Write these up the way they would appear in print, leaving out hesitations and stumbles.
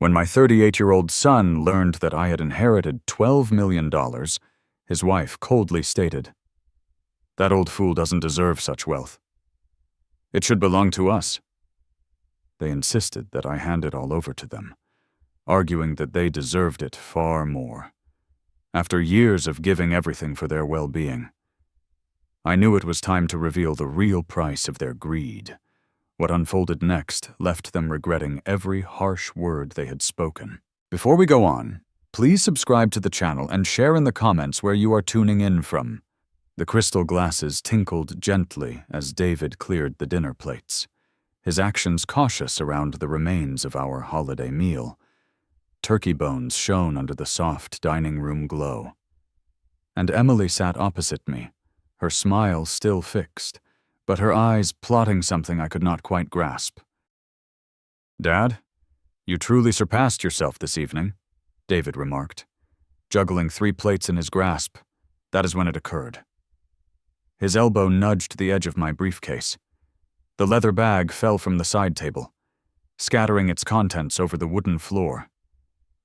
When my 38-year-old son learned that I had inherited $12 million, his wife coldly stated, "That old fool doesn't deserve such wealth. It should belong to us." They insisted that I hand it all over to them, arguing that they deserved it far more. After years of giving everything for their well-being, I knew it was time to reveal the real price of their greed. What unfolded next left them regretting every harsh word they had spoken. Before we go on, please subscribe to the channel and share in the comments where you are tuning in from. The crystal glasses tinkled gently as David cleared the dinner plates, his actions cautious around the remains of our holiday meal. Turkey bones shone under the soft dining room glow. And Emily sat opposite me, her smile still fixed, but her eyes plotting something I could not quite grasp. "Dad, you truly surpassed yourself this evening," David remarked. Juggling 3 plates in his grasp, that is when it occurred. His elbow nudged the edge of my briefcase. The leather bag fell from the side table, scattering its contents over the wooden floor.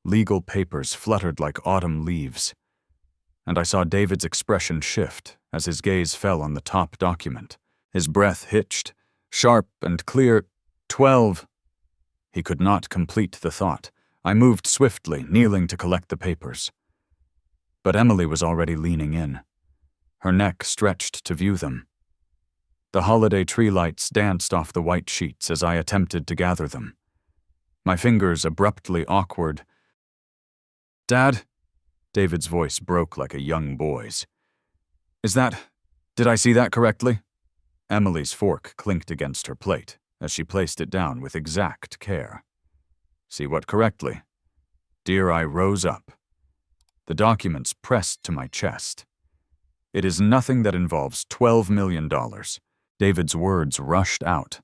Legal papers fluttered like autumn leaves, and I saw David's expression shift as his gaze fell on the top document. His breath hitched, sharp and clear. 12. He could not complete the thought. I moved swiftly, kneeling to collect the papers. But Emily was already leaning in, her neck stretched to view them. The holiday tree lights danced off the white sheets as I attempted to gather them. My fingers abruptly awkward. "Dad?" David's voice broke like a young boy's. Did I see that correctly?" Emily's fork clinked against her plate as she placed it down with exact care. "See what correctly?" Dear, I rose up. The documents pressed to my chest. "It is nothing that involves $12 million. David's words rushed out.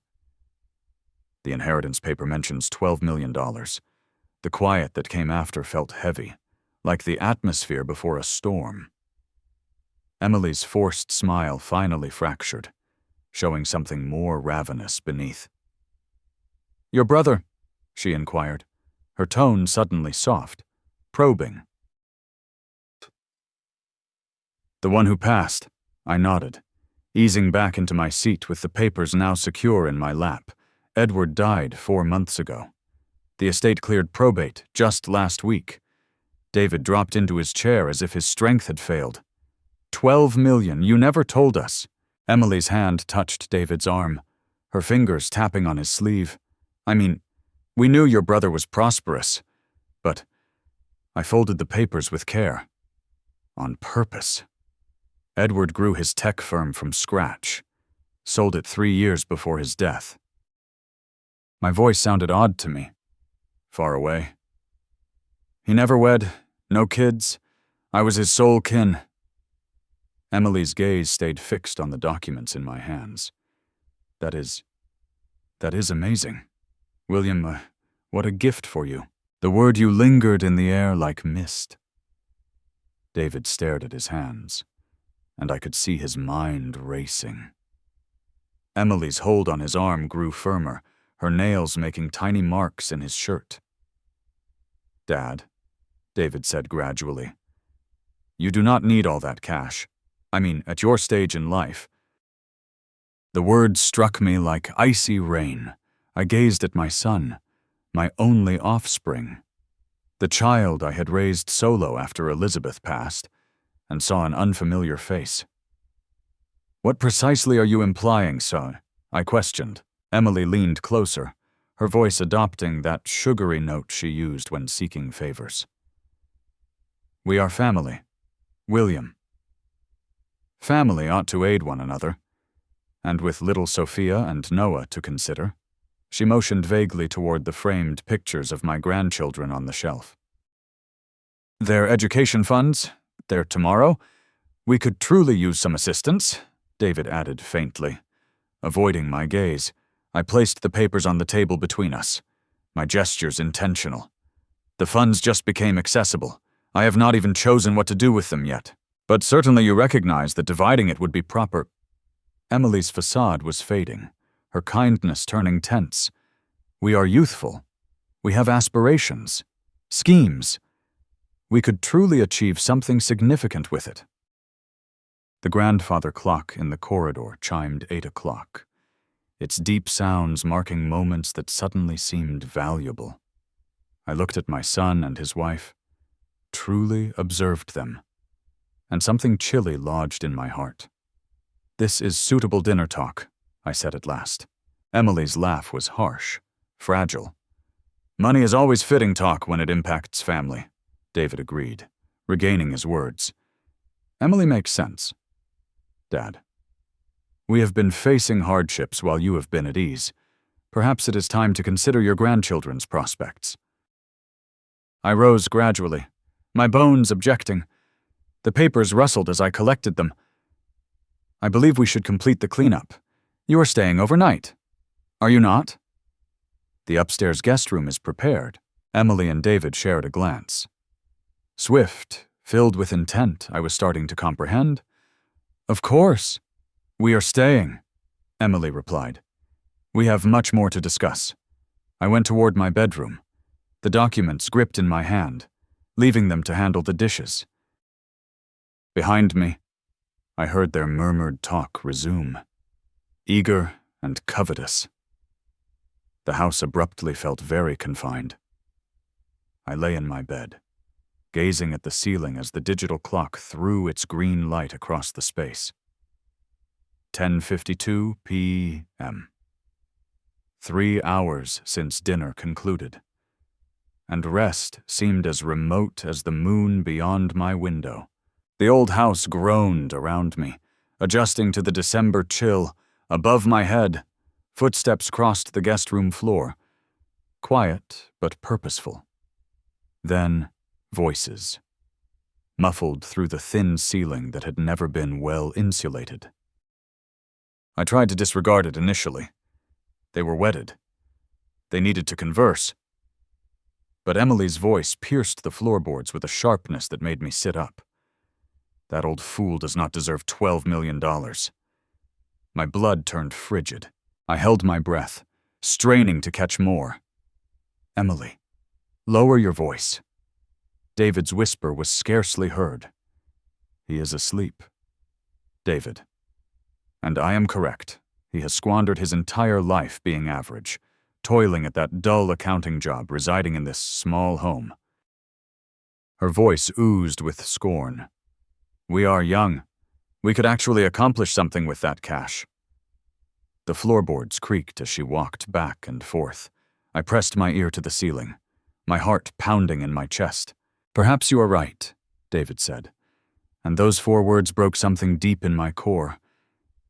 The inheritance paper mentions $12 million. The quiet that came after felt heavy, like the atmosphere before a storm. Emily's forced smile finally fractured, showing something more ravenous beneath. "Your brother?" she inquired, her tone suddenly soft, probing. "The one who passed," I nodded, easing back into my seat with the papers now secure in my lap. "Edward died 4 months ago. The estate cleared probate just last week." David dropped into his chair as if his strength had failed. $12 million, you never told us." Emily's hand touched David's arm, her fingers tapping on his sleeve. We knew your brother was prosperous, but I folded the papers with care. On purpose. Edward grew his tech firm from scratch, sold it 3 years before his death. My voice sounded odd to me, far away. "He never wed, no kids. I was his sole kin." Emily's gaze stayed fixed on the documents in my hands. That is amazing. William, what a gift for you. The word you lingered in the air like mist." David stared at his hands, and I could see his mind racing. Emily's hold on his arm grew firmer, her nails making tiny marks in his shirt. "Dad," David said gradually, "you do not need all that cash. At your stage in life." The words struck me like icy rain. I gazed at my son, my only offspring, the child I had raised solo after Elizabeth passed, and saw an unfamiliar face. "What precisely are you implying, sir?" I questioned. Emily leaned closer, her voice adopting that sugary note she used when seeking favors. "We are family, William. Family ought to aid one another, and with little Sophia and Noah to consider." She motioned vaguely toward the framed pictures of my grandchildren on the shelf. "Their education funds, their tomorrow. We could truly use some assistance," David added faintly. Avoiding my gaze, I placed the papers on the table between us, my gestures intentional. "The funds just became accessible. I have not even chosen what to do with them yet. But certainly you recognize that dividing it would be proper." Emily's facade was fading, her kindness turning tense. "We are youthful. We have aspirations, schemes. We could truly achieve something significant with it. The grandfather clock in the corridor chimed 8 o'clock, its deep sounds marking moments that suddenly seemed valuable. I looked at my son and his wife, truly observed them, and something chilly lodged in my heart. "This is suitable dinner talk," I said at last. Emily's laugh was harsh, fragile. "Money is always fitting talk when it impacts family," David agreed, regaining his words. "Emily makes sense." "Dad, we have been facing hardships while you have been at ease. Perhaps it is time to consider your grandchildren's prospects." I rose gradually, my bones objecting. The papers rustled as I collected them. "I believe we should complete the cleanup. You are staying overnight. Are you not?" "The upstairs guest room is prepared." Emily and David shared a glance. Swift, filled with intent, I was starting to comprehend. "Of course. We are staying," Emily replied. "We have much more to discuss." I went toward my bedroom, the documents gripped in my hand, leaving them to handle the dishes. Behind me, I heard their murmured talk resume, eager and covetous. The house abruptly felt very confined. I lay in my bed, gazing at the ceiling as the digital clock threw its green light across the space. 10:52 p.m. 3 hours since dinner concluded, and rest seemed as remote as the moon beyond my window. The old house groaned around me, adjusting to the December chill. Above my head, footsteps crossed the guest room floor, quiet but purposeful. Then, voices, muffled through the thin ceiling that had never been well insulated. I tried to disregard it initially. They were wedded. They needed to converse. But Emily's voice pierced the floorboards with a sharpness that made me sit up. That old fool does not deserve $12 million. My blood turned frigid. I held my breath, straining to catch more. "Emily, lower your voice." David's whisper was scarcely heard. "He is asleep." "David. And I am correct. He has squandered his entire life being average, toiling at that dull accounting job, residing in this small home." Her voice oozed with scorn. "We are young. We could actually accomplish something with that cash." The floorboards creaked as she walked back and forth. I pressed my ear to the ceiling, my heart pounding in my chest. "Perhaps you are right," David said, and those 4 words broke something deep in my core.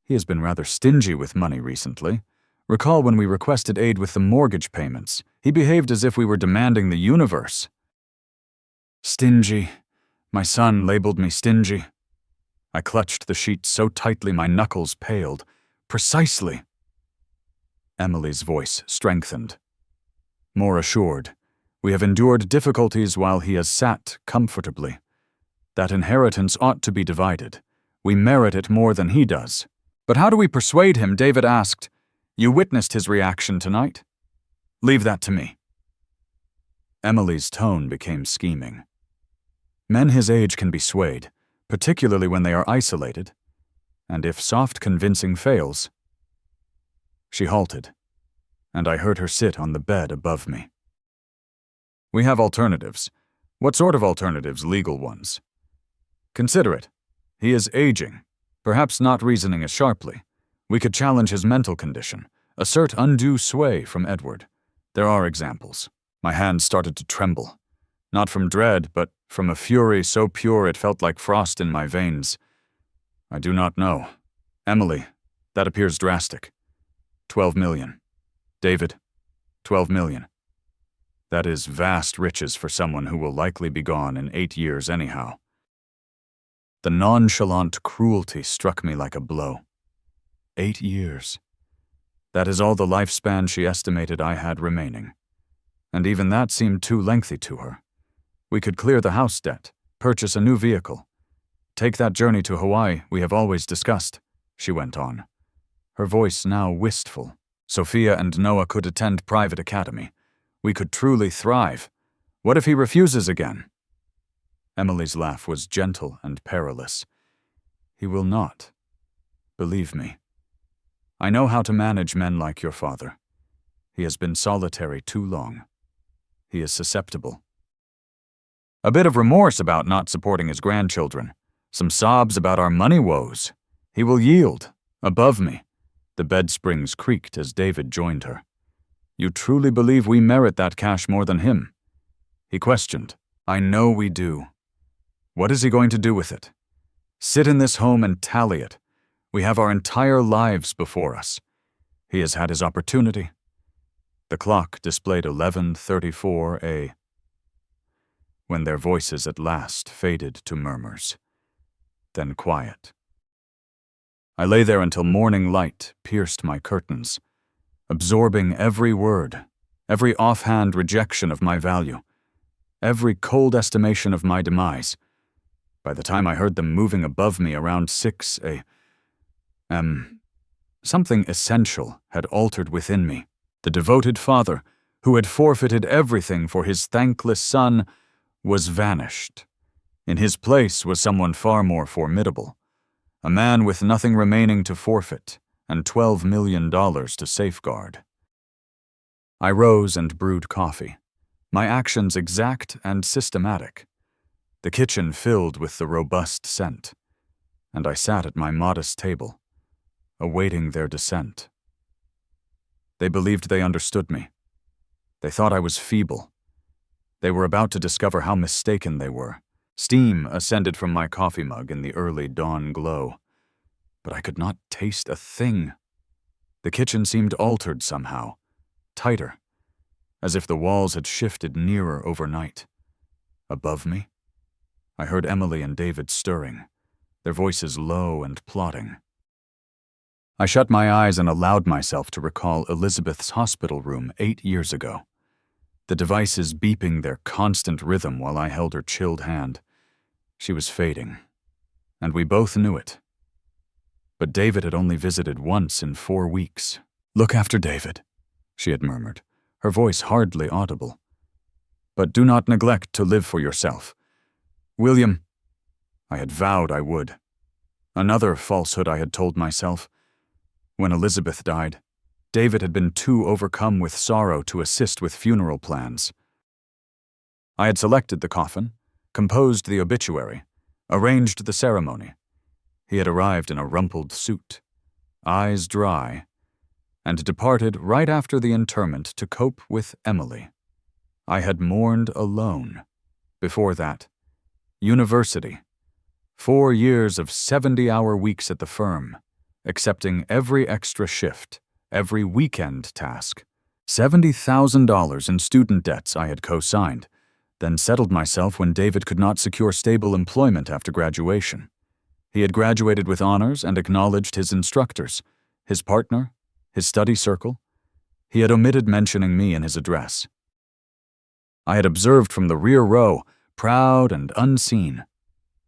He has been rather stingy with money recently. Recall when we requested aid with the mortgage payments. He behaved as if we were demanding the universe. Stingy. My son labeled me stingy. I clutched the sheet so tightly my knuckles paled. "Precisely." Emily's voice strengthened. More assured. "We have endured difficulties while he has sat comfortably. That inheritance ought to be divided. We merit it more than he does." "But how do we persuade him?" David asked. "You witnessed his reaction tonight. Leave that to me." Emily's tone became scheming. Men his age can be swayed, particularly when they are isolated, and if soft convincing fails. She halted, and I heard her sit on the bed above me. "We have alternatives. What sort of alternatives? Legal ones. Consider it. He is aging, perhaps not reasoning as sharply. We could challenge his mental condition, assert undue sway from Edward. There are examples." My hands started to tremble, not from dread, but from a fury so pure it felt like frost in my veins. "I do not know. Emily, that appears drastic. 12 million. David, 12 million. That is vast riches for someone who will likely be gone in 8 years anyhow." The nonchalant cruelty struck me like a blow. 8 years. That is all the lifespan she estimated I had remaining. And even that seemed too lengthy to her. We could clear the house debt, purchase a new vehicle, take that journey to Hawaii we have always discussed, she went on, her voice now wistful. Sophia and Noah could attend private academy. We could truly thrive. What if he refuses again? Emily's laugh was gentle and perilous. He will not. Believe me. I know how to manage men like your father. He has been solitary too long. He is susceptible. A bit of remorse about not supporting his grandchildren. Some sobs about our money woes. He will yield. Above me. The bed springs creaked as David joined her. You truly believe we merit that cash more than him? He questioned. I know we do. What is he going to do with it? Sit in this home and tally it. We have our entire lives before us. He has had his opportunity. The clock displayed 11:34 a. when their voices at last faded to murmurs. Then quiet. I lay there until morning light pierced my curtains, absorbing every word, every offhand rejection of my value, every cold estimation of my demise. By the time I heard them moving above me around 6 a.m., something essential had altered within me. The devoted father, who had forfeited everything for his thankless son, was vanished. In his place was someone far more formidable, a man with nothing remaining to forfeit and $12 million to safeguard. I rose and brewed coffee, my actions exact and systematic, the kitchen filled with the robust scent, and I sat at my modest table, awaiting their descent. They believed they understood me. They thought I was feeble. They were about to discover how mistaken they were. Steam ascended from my coffee mug in the early dawn glow, but I could not taste a thing. The kitchen seemed altered somehow, tighter, as if the walls had shifted nearer overnight. Above me, I heard Emily and David stirring, their voices low and plotting. I shut my eyes and allowed myself to recall Elizabeth's hospital room 8 years ago, the devices beeping their constant rhythm while I held her chilled hand. She was fading, and we both knew it. But David had only visited once in 4 weeks. Look after David, she had murmured, her voice hardly audible. But do not neglect to live for yourself. William, I had vowed I would. Another falsehood I had told myself. When Elizabeth died, David had been too overcome with sorrow to assist with funeral plans. I had selected the coffin, composed the obituary, arranged the ceremony. He had arrived in a rumpled suit, eyes dry, and departed right after the interment to cope with Emily. I had mourned alone. Before that, university. 4 years of 70-hour weeks at the firm, accepting every extra shift, every weekend task. $70,000 in student debts I had co-signed, then settled myself when David could not secure stable employment after graduation. He had graduated with honors and acknowledged his instructors, his partner, his study circle. He had omitted mentioning me in his address. I had observed from the rear row, proud and unseen.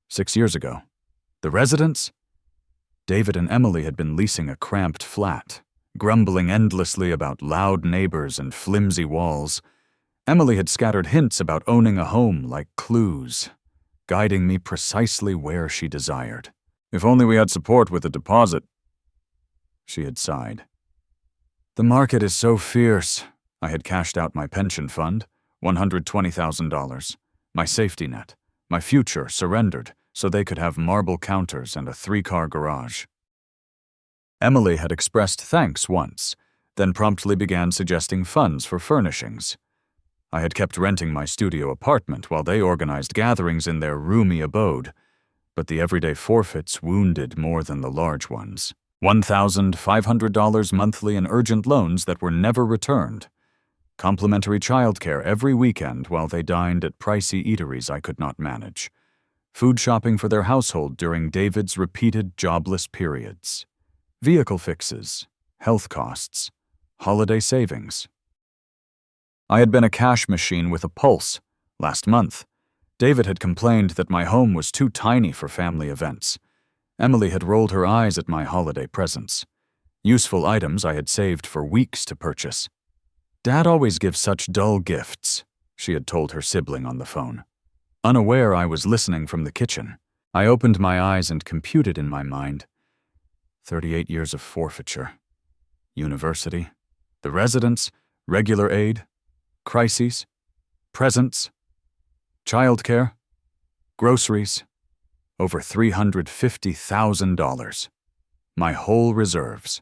6 years ago. The residence? David and Emily had been leasing a cramped flat, grumbling endlessly about loud neighbors and flimsy walls. Emily had scattered hints about owning a home like clues, guiding me precisely where she desired. If only we had support with a deposit. She had sighed. The market is so fierce. I had cashed out my pension fund, $120,000, my safety net, my future surrendered so they could have marble counters and a 3-car garage. Emily had expressed thanks once, then promptly began suggesting funds for furnishings. I had kept renting my studio apartment while they organized gatherings in their roomy abode, but the everyday forfeits wounded more than the large ones. $1,500 monthly in urgent loans that were never returned. Complimentary childcare every weekend while they dined at pricey eateries I could not manage. Food shopping for their household during David's repeated jobless periods. Vehicle fixes, health costs, holiday savings. I had been a cash machine with a pulse. Last month, David had complained that my home was too tiny for family events. Emily had rolled her eyes at my holiday presents. Useful items I had saved for weeks to purchase. Dad always gives such dull gifts, she had told her sibling on the phone. Unaware I was listening from the kitchen, I opened my eyes and computed in my mind. 38 years of forfeiture. University. The residence. Regular aid. Crises. Presents. Childcare. Groceries. Over $350,000. My whole reserves.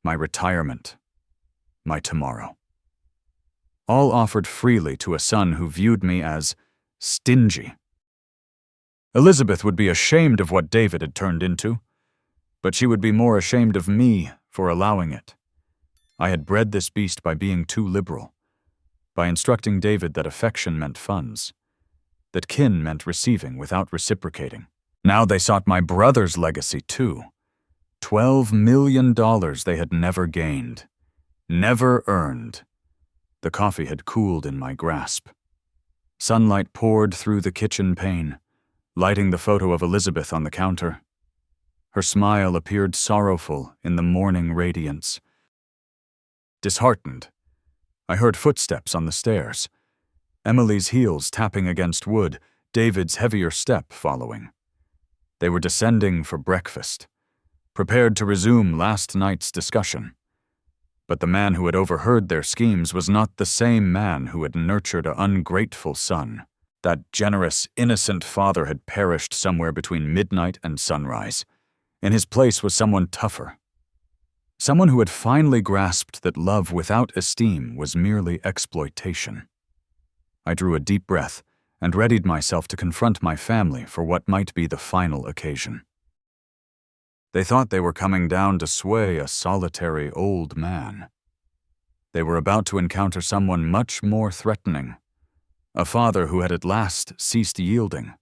My retirement. My tomorrow. All offered freely to a son who viewed me as stingy. Elizabeth would be ashamed of what David had turned into, but she would be more ashamed of me for allowing it. I had bred this beast by being too liberal, by instructing David that affection meant funds, that kin meant receiving without reciprocating. Now they sought my brother's legacy too. $12 million they had never gained, never earned. The coffee had cooled in my grasp. Sunlight poured through the kitchen pane, lighting the photo of Elizabeth on the counter. Her smile appeared sorrowful in the morning radiance. Disheartened, I heard footsteps on the stairs. Emily's heels tapping against wood, David's heavier step following. They were descending for breakfast, prepared to resume last night's discussion. But the man who had overheard their schemes was not the same man who had nurtured an ungrateful son. That generous, innocent father had perished somewhere between midnight and sunrise. In his place was someone tougher. Someone who had finally grasped that love without esteem was merely exploitation. I drew a deep breath and readied myself to confront my family for what might be the final occasion. They thought they were coming down to sway a solitary old man. They were about to encounter someone much more threatening, a father who had at last ceased yielding.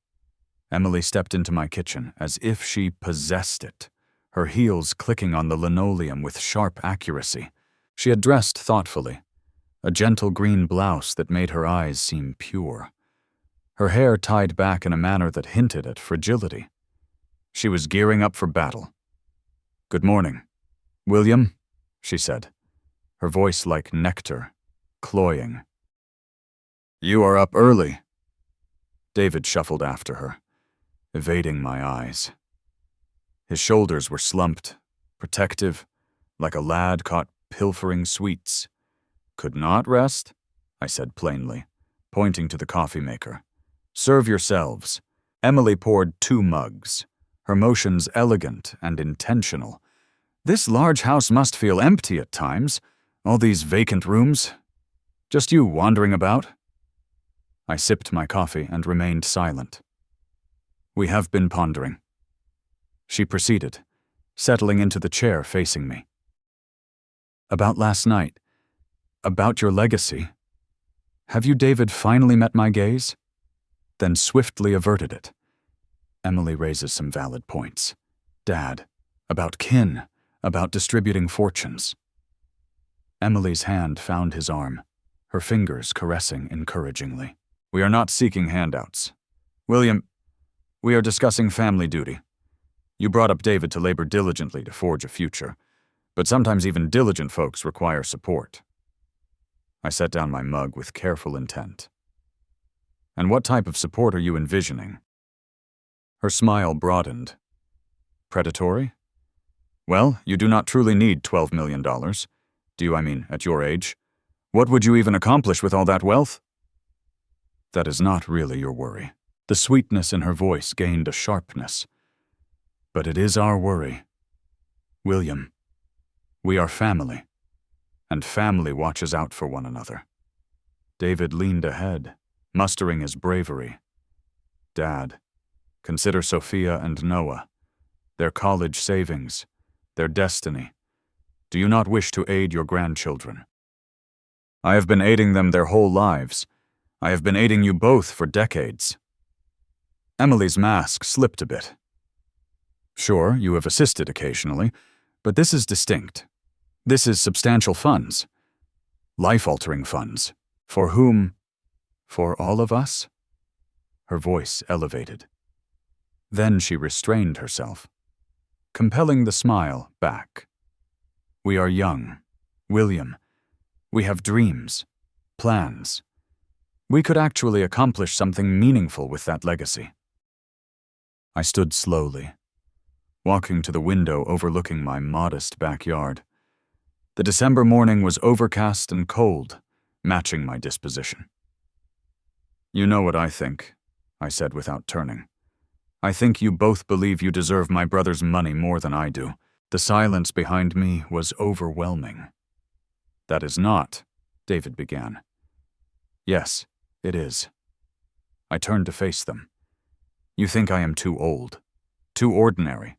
Emily stepped into my kitchen as if she possessed it, her heels clicking on the linoleum with sharp accuracy. She had dressed thoughtfully, a gentle green blouse that made her eyes seem pure. Her hair tied back in a manner that hinted at fragility. She was gearing up for battle. "Good morning, William," she said, her voice like nectar, cloying. "You are up early." David shuffled after her, evading my eyes. His shoulders were slumped, protective, like a lad caught pilfering sweets. "Could not rest?" I said plainly, pointing to the coffee maker. "Serve yourselves." Emily poured 2 mugs, her motions elegant and intentional. "This large house must feel empty at times, all these vacant rooms. Just you wandering about?" I sipped my coffee and remained silent. "We have been pondering," she proceeded, settling into the chair facing me. "About last night. About your legacy. Have you, David, finally met my gaze?" Then swiftly averted it. Emily raises some valid points. "Dad, about kin, about distributing fortunes." Emily's hand found his arm, her fingers caressing encouragingly. "We are not seeking handouts. William, we are discussing family duty. You brought up David to labor diligently to forge a future, but sometimes even diligent folks require support." I set down my mug with careful intent. "And what type of support are you envisioning?" Her smile broadened. "Predatory? Well, you do not truly need $12 million. Do you, at your age? What would you even accomplish with all that wealth?" "That is not really your worry." The sweetness in her voice gained a sharpness. "But it is our worry. William, we are family, and family watches out for one another." David leaned ahead, mustering his bravery. "Dad, consider Sophia and Noah, their college savings, their destiny. Do you not wish to aid your grandchildren?" "I have been aiding them their whole lives. I have been aiding you both for decades." Emily's mask slipped a bit. "Sure, you have assisted occasionally, but this is distinct. This is substantial funds. Life-altering funds. For whom? For all of us?" Her voice elevated. Then she restrained herself, compelling the smile back. "We are young, William, We have dreams, plans. We could actually accomplish something meaningful with that legacy. I stood slowly, walking to the window overlooking my modest backyard. The December morning was overcast and cold, matching my disposition. You know what I think, I said without turning. I think you both believe you deserve my brother's money more than I do. The silence behind me was overwhelming. That is not, David began. Yes, it is. I turned to face them. You think I am too old, too ordinary,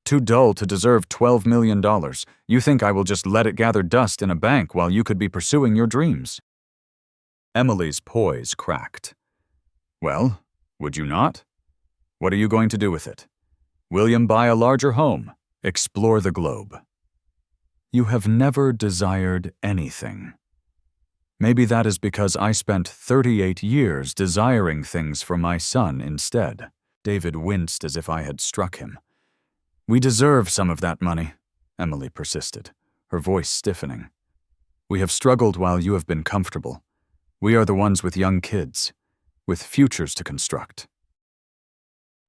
too dull to deserve $12 million. You think I will just let it gather dust in a bank while you could be pursuing your dreams. Emily's poise cracked. Well, would you not? What are you going to do with it? William, buy a larger home. Explore the globe. You have never desired anything. Maybe that is because I spent 38 years desiring things for my son instead. David winced as if I had struck him. We deserve some of that money, Emily persisted, her voice stiffening. We have struggled while you have been comfortable. We are the ones with young kids, with futures to construct.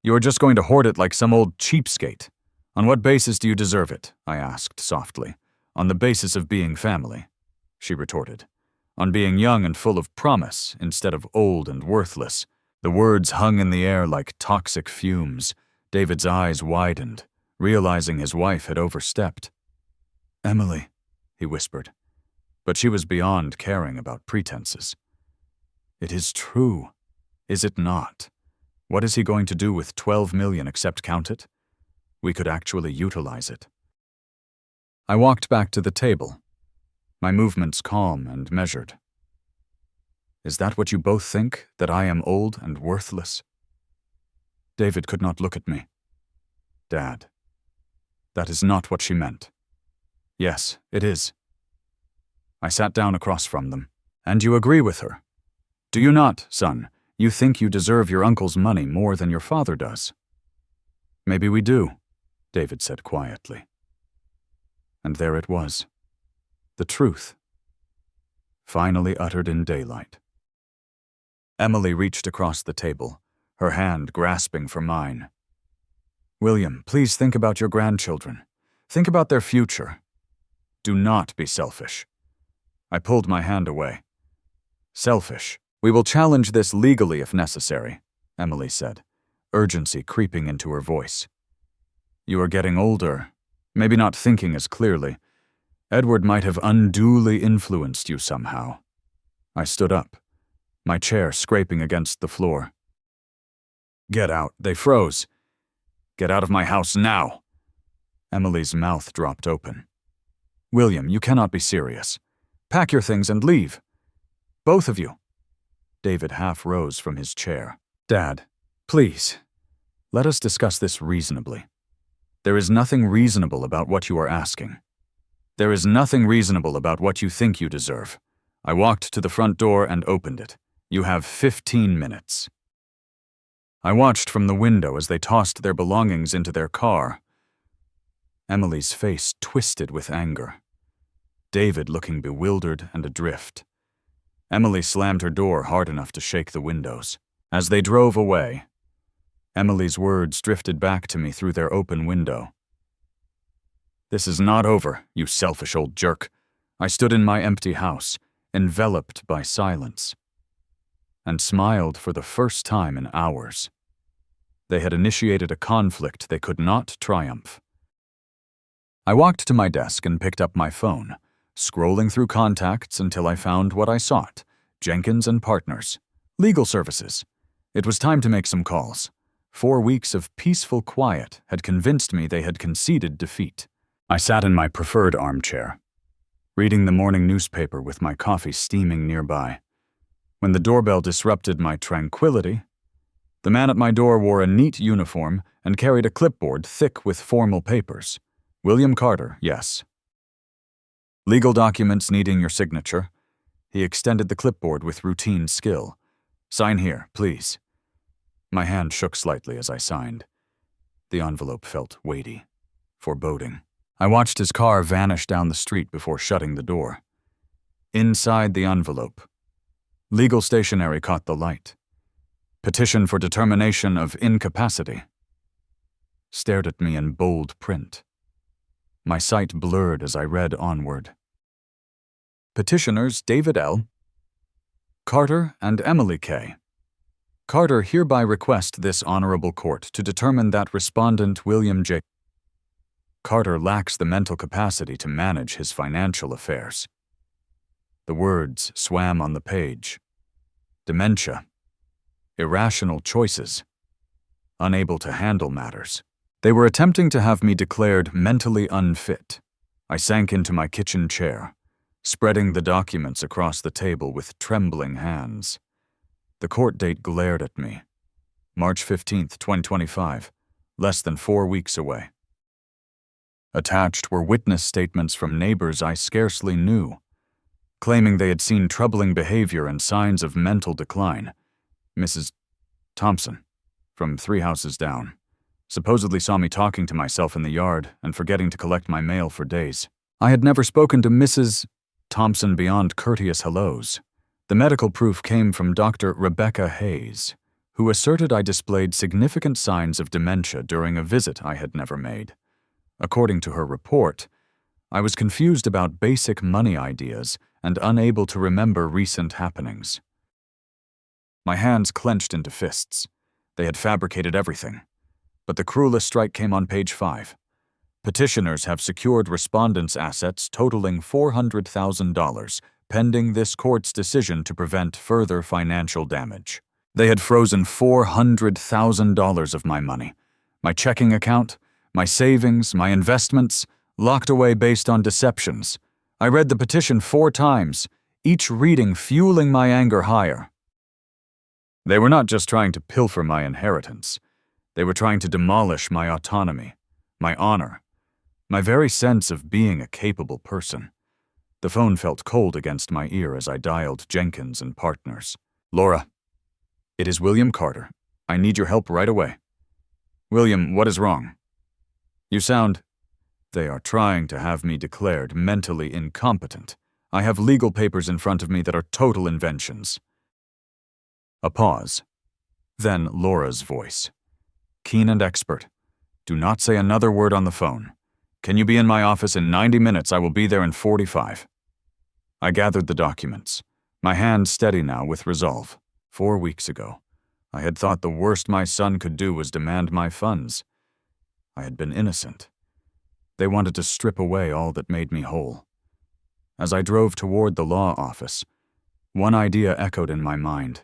You are just going to hoard it like some old cheapskate. On what basis do you deserve it? I asked softly. On the basis of being family, she retorted. On being young and full of promise instead of old and worthless. The words hung in the air like toxic fumes. David's eyes widened, realizing his wife had overstepped. Emily, he whispered, but she was beyond caring about pretenses. It is true, is it not? What is he going to do with $12 million except count it? We could actually utilize it. I walked back to the table, my movements calm and measured. Is that what you both think, that I am old and worthless? David could not look at me. Dad, that is not what she meant. Yes, it is. I sat down across from them. And you agree with her? Do you not, son? You think you deserve your uncle's money more than your father does. Maybe we do, David said quietly. And there it was. The truth. Finally uttered in daylight. Emily reached across the table, her hand grasping for mine. William, please think about your grandchildren. Think about their future. Do not be selfish. I pulled my hand away. Selfish. We will challenge this legally if necessary, Emily said, urgency creeping into her voice. You are getting older, maybe not thinking as clearly. Edward might have unduly influenced you somehow. I stood up, my chair scraping against the floor. Get out, they froze. Get out of my house now. Emily's mouth dropped open. William, you cannot be serious. Pack your things and leave. Both of you. David half rose from his chair. Dad, please, let us discuss this reasonably. There is nothing reasonable about what you are asking. There is nothing reasonable about what you think you deserve. I walked to the front door and opened it. You have 15 minutes. I watched from the window as they tossed their belongings into their car. Emily's face twisted with anger. David looking bewildered and adrift. Emily slammed her door hard enough to shake the windows. As they drove away, Emily's words drifted back to me through their open window. This is not over, you selfish old jerk. I stood in my empty house, enveloped by silence, and smiled for the first time in hours. They had initiated a conflict they could not triumph. I walked to my desk and picked up my phone, scrolling through contacts until I found what I sought, Jenkins and Partners, legal services. It was time to make some calls. 4 weeks of peaceful quiet had convinced me they had conceded defeat. I sat in my preferred armchair, reading the morning newspaper with my coffee steaming nearby. When the doorbell disrupted my tranquility, the man at my door wore a neat uniform and carried a clipboard thick with formal papers. William Carter, yes. Legal documents needing your signature. He extended the clipboard with routine skill. Sign here, please. My hand shook slightly as I signed. The envelope felt weighty, foreboding. I watched his car vanish down the street before shutting the door. Inside the envelope, legal stationery caught the light. Petition for determination of incapacity stared at me in bold print. My sight blurred as I read onward. Petitioners David L. Carter and Emily K. Carter hereby request this honorable court to determine that respondent William J. Carter lacks the mental capacity to manage his financial affairs. The words swam on the page. Dementia. Irrational choices. Unable to handle matters. They were attempting to have me declared mentally unfit. I sank into my kitchen chair, spreading the documents across the table with trembling hands. The court date glared at me. March 15th, 2025, less than 4 weeks away. Attached were witness statements from neighbors I scarcely knew, claiming they had seen troubling behavior and signs of mental decline. Mrs. Thompson, from 3 houses down, supposedly saw me talking to myself in the yard and forgetting to collect my mail for days. I had never spoken to Mrs. Thompson beyond courteous hellos. The medical proof came from Dr. Rebecca Hayes, who asserted I displayed significant signs of dementia during a visit I had never made. According to her report, I was confused about basic money ideas and unable to remember recent happenings. My hands clenched into fists. They had fabricated everything. But the cruelest strike came on page 5. Petitioners have secured respondents' assets totaling $400,000, pending this court's decision to prevent further financial damage. They had frozen $400,000 of my money, my checking account, my savings, my investments, locked away based on deceptions. I read the petition 4 times, each reading fueling my anger higher. They were not just trying to pilfer my inheritance. They were trying to demolish my autonomy, my honor, my very sense of being a capable person. The phone felt cold against my ear as I dialed Jenkins and Partners. Laura, it is William Carter. I need your help right away. William, what is wrong? You sound... They are trying to have me declared mentally incompetent. I have legal papers in front of me that are total inventions. A pause. Then Laura's voice. Keen and expert. Do not say another word on the phone. Can you be in my office in 90 minutes? I will be there in 45. I gathered the documents, my hand steady now with resolve. 4 weeks ago, I had thought the worst my son could do was demand my funds. I had been innocent. They wanted to strip away all that made me whole. As I drove toward the law office, one idea echoed in my mind.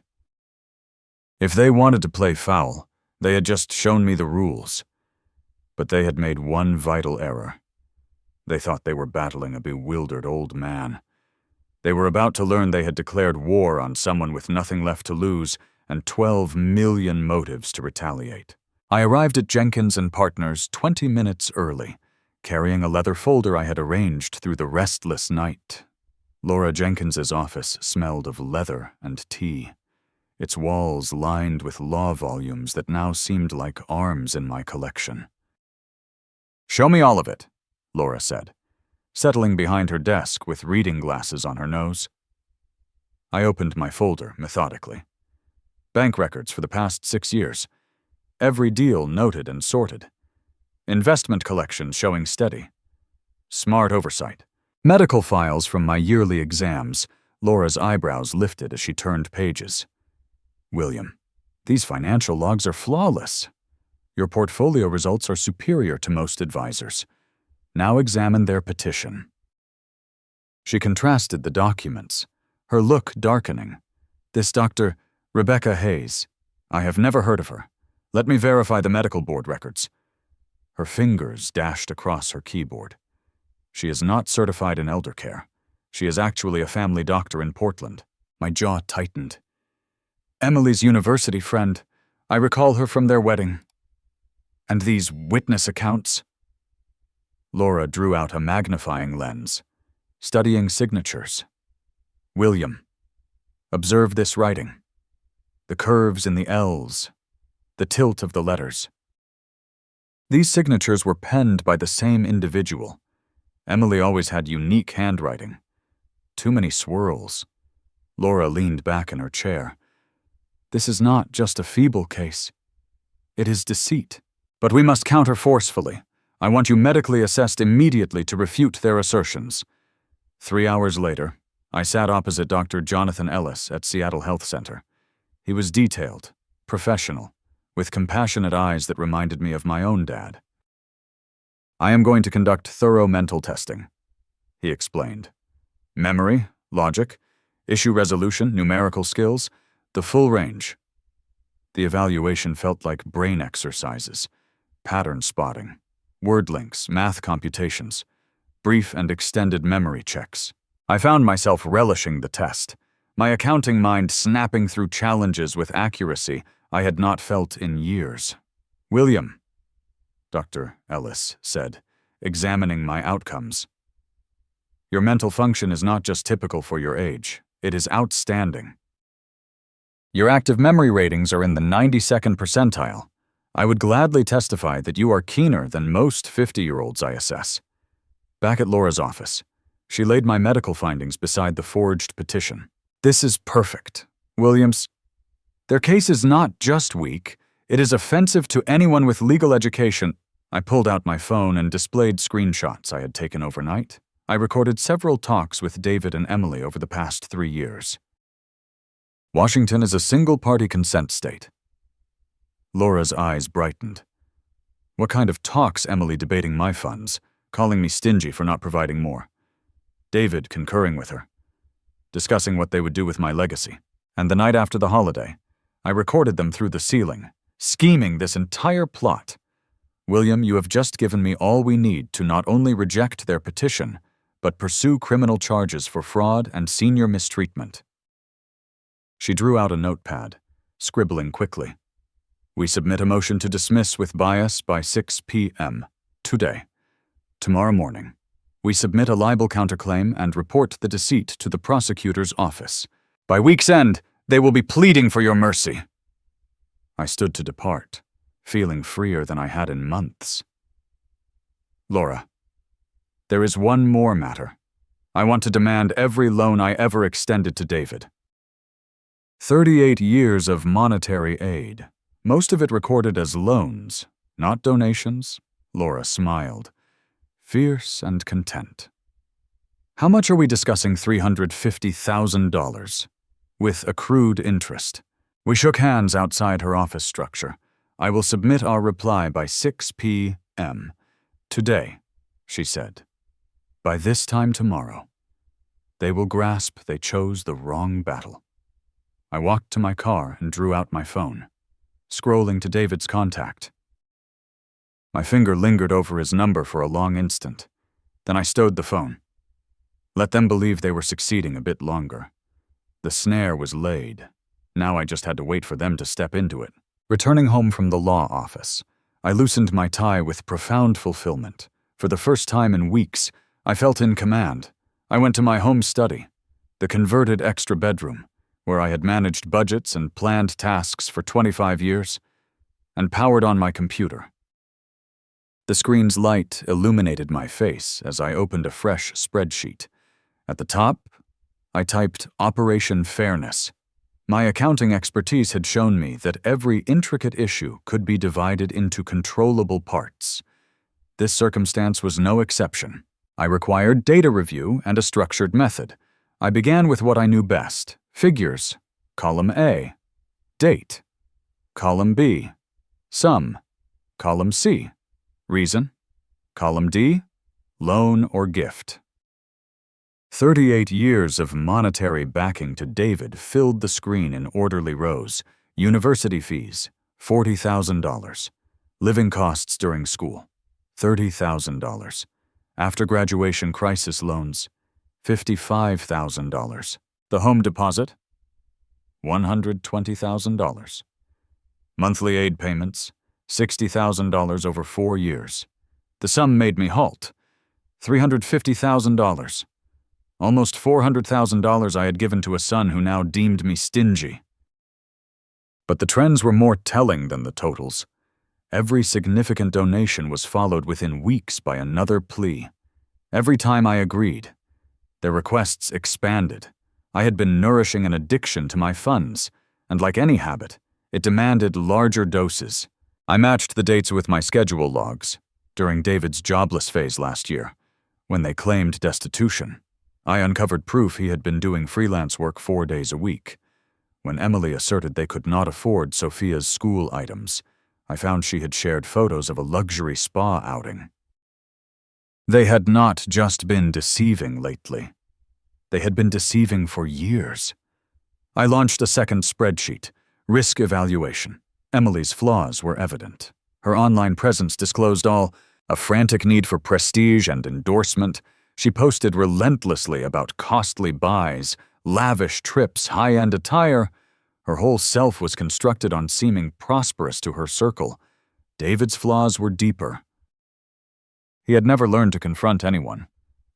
If they wanted to play foul, they had just shown me the rules. But they had made one vital error. They thought they were battling a bewildered old man. They were about to learn they had declared war on someone with nothing left to lose and 12 million motives to retaliate. I arrived at Jenkins and Partners 20 minutes early, carrying a leather folder I had arranged through the restless night. Laura Jenkins's office smelled of leather and tea, its walls lined with law volumes that now seemed like arms in my collection. "Show me all of it," Laura said, settling behind her desk with reading glasses on her nose. I opened my folder methodically. Bank records for the past 6 years. Every deal noted and sorted. Investment collections showing steady. Smart oversight. Medical files from my yearly exams. Laura's eyebrows lifted as she turned pages. William, these financial logs are flawless. Your portfolio results are superior to most advisors. Now examine their petition. She contrasted the documents, her look darkening. This Dr. Rebecca Hayes. I have never heard of her. Let me verify the medical board records. Her fingers dashed across her keyboard. She is not certified in elder care. She is actually a family doctor in Portland. My jaw tightened. Emily's university friend. I recall her from their wedding. And these witness accounts? Laura drew out a magnifying lens, studying signatures. William, observe this writing. The curves in the L's, the tilt of the letters. These signatures were penned by the same individual. Emily always had unique handwriting. Too many swirls. Laura leaned back in her chair. This is not just a feeble case. It is deceit. But we must counter forcefully. I want you medically assessed immediately to refute their assertions. 3 hours later, I sat opposite Dr. Jonathan Ellis at Seattle Health Center. He was detailed, professional, with compassionate eyes that reminded me of my own dad. I am going to conduct thorough mental testing, he explained. Memory, logic, issue resolution, numerical skills, the full range. The evaluation felt like brain exercises, pattern spotting, word links, math computations, brief and extended memory checks. I found myself relishing the test, my accounting mind snapping through challenges with accuracy I had not felt in years. William, Dr. Ellis said, examining my outcomes. Your mental function is not just typical for your age, it is outstanding. Your active memory ratings are in the 92nd percentile. I would gladly testify that you are keener than most 50-year-olds I assess. Back at Laura's office, she laid my medical findings beside the forged petition. This is perfect, Williams. Their case is not just weak, it is offensive to anyone with legal education. I pulled out my phone and displayed screenshots I had taken overnight. I recorded several talks with David and Emily over the past 3 years. Washington is a single-party consent state. Laura's eyes brightened. What kind of talks, Emily debating my funds, calling me stingy for not providing more? David concurring with her, discussing what they would do with my legacy. And the night after the holiday, I recorded them through the ceiling, scheming this entire plot. William, you have just given me all we need to not only reject their petition, but pursue criminal charges for fraud and senior mistreatment. She drew out a notepad, scribbling quickly. We submit a motion to dismiss with bias by 6 p.m. today. Tomorrow morning, we submit a libel counterclaim and report the deceit to the prosecutor's office. By week's end, they will be pleading for your mercy. I stood to depart, feeling freer than I had in months. Laura, there is one more matter. I want to demand every loan I ever extended to David. 38 years of monetary aid, most of it recorded as loans, not donations. Laura smiled, fierce and content. How much are we discussing? $350,000, with accrued interest. We shook hands outside her office structure. I will submit our reply by 6 p.m. today, she said. By this time tomorrow, they will grasp they chose the wrong battle. I walked to my car and drew out my phone, scrolling to David's contact. My finger lingered over his number for a long instant. Then I stowed the phone. Let them believe they were succeeding a bit longer. The snare was laid. Now I just had to wait for them to step into it. Returning home from the law office, I loosened my tie with profound fulfillment. For the first time in weeks, I felt in command. I went to my home study, the converted extra bedroom, where I had managed budgets and planned tasks for 25 years, and powered on my computer. The screen's light illuminated my face as I opened a fresh spreadsheet. At the top, I typed Operation Fairness. My accounting expertise had shown me that every intricate issue could be divided into controllable parts. This circumstance was no exception. I required data review and a structured method. I began with what I knew best: figures, column A; date, column B; sum, column C; reason, column D; loan or gift. 38 years of monetary backing to David filled the screen in orderly rows. University fees, $40,000. Living costs during school, $30,000. After graduation crisis loans, $55,000. The home deposit, $120,000. Monthly aid payments, $60,000 over 4 years. The sum made me halt. $350,000. Almost $400,000 I had given to a son who now deemed me stingy. But the trends were more telling than the totals. Every significant donation was followed within weeks by another plea. Every time I agreed, Their requests expanded. I had been nourishing an addiction to my funds, and like any habit, it demanded larger doses. I matched the dates with my schedule logs during David's jobless phase last year, when they claimed destitution. I uncovered proof he had been doing freelance work 4 days a week. When Emily asserted they could not afford Sophia's school items, I found she had shared photos of a luxury spa outing. They had not just been deceiving lately. They had been deceiving for years. I launched a second spreadsheet, risk evaluation. Emily's flaws were evident. Her online presence disclosed all: a frantic need for prestige and endorsement. She posted relentlessly about costly buys, lavish trips, high-end attire. Her whole self was constructed on seeming prosperous to her circle. David's flaws were deeper. He had never learned to confront anyone,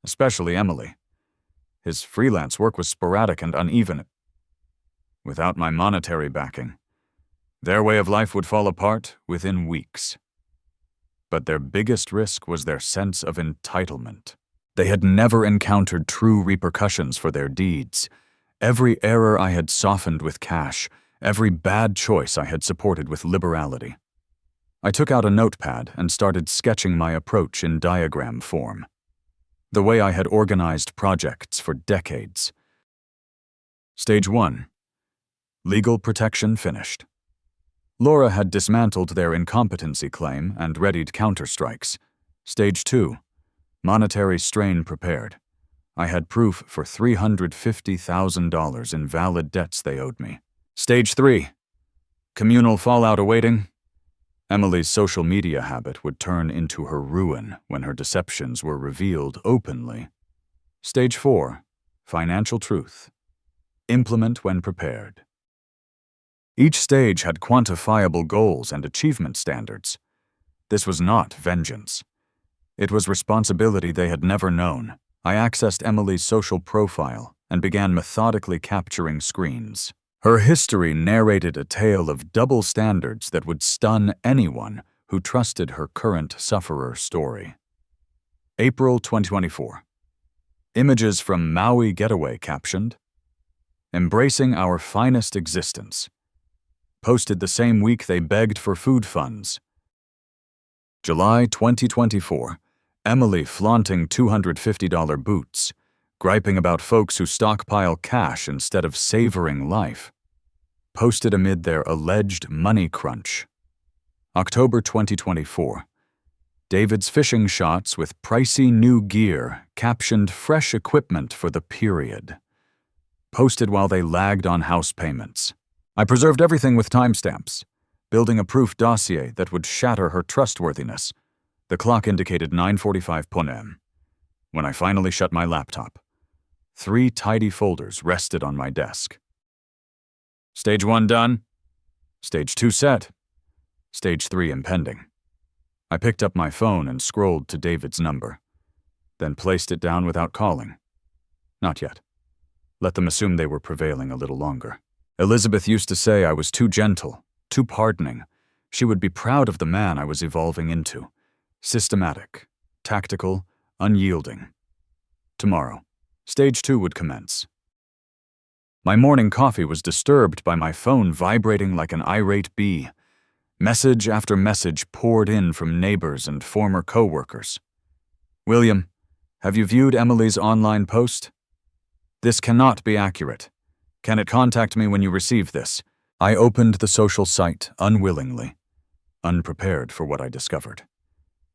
especially Emily. His freelance work was sporadic and uneven. Without my monetary backing, their way of life would fall apart within weeks. But their biggest risk was their sense of entitlement. They had never encountered true repercussions for their deeds. Every error I had softened with cash, every bad choice I had supported with liberality. I took out a notepad and started sketching my approach in diagram form, the way I had organized projects for decades. Stage 1. Legal protection finished. Laura had dismantled their incompetency claim and readied counterstrikes. Stage 2. Monetary strain prepared. I had proof for $350,000 in valid debts they owed me. Stage 3. Communal fallout awaiting. Emily's social media habit would turn into her ruin when her deceptions were revealed openly. Stage 4. Financial truth. Implement when prepared. Each stage had quantifiable goals and achievement standards. This was not vengeance. It was responsibility they had never known. I accessed Emily's social profile and began methodically capturing screens. Her history narrated a tale of double standards that would stun anyone who trusted her current sufferer story. April 2024. Images from Maui getaway captioned, "Embracing our finest existence." Posted the same week they begged for food funds. July 2024. Emily flaunting $250 boots, griping about folks who stockpile cash instead of savoring life. Posted amid their alleged money crunch. October 2024. David's fishing shots with pricey new gear captioned fresh equipment for the period. Posted while they lagged on house payments. I preserved everything with timestamps, building a proof dossier that would shatter her trustworthiness. The clock indicated 9:45 p.m. when I finally shut my laptop. 3 tidy folders rested on my desk. Stage 1 done. Stage 2 set. Stage 3 impending. I picked up my phone and scrolled to David's number, then placed it down without calling. Not yet. Let them assume they were prevailing a little longer. Elizabeth used to say I was too gentle, too pardoning. She would be proud of the man I was evolving into. Systematic, tactical, unyielding. Tomorrow, stage 2 would commence. My morning coffee was disturbed by my phone vibrating like an irate bee. Message after message poured in from neighbors and former co-workers. "William, have you viewed Emily's online post? This cannot be accurate. Can it contact me when you receive this?" I opened the social site unwillingly, unprepared for what I discovered.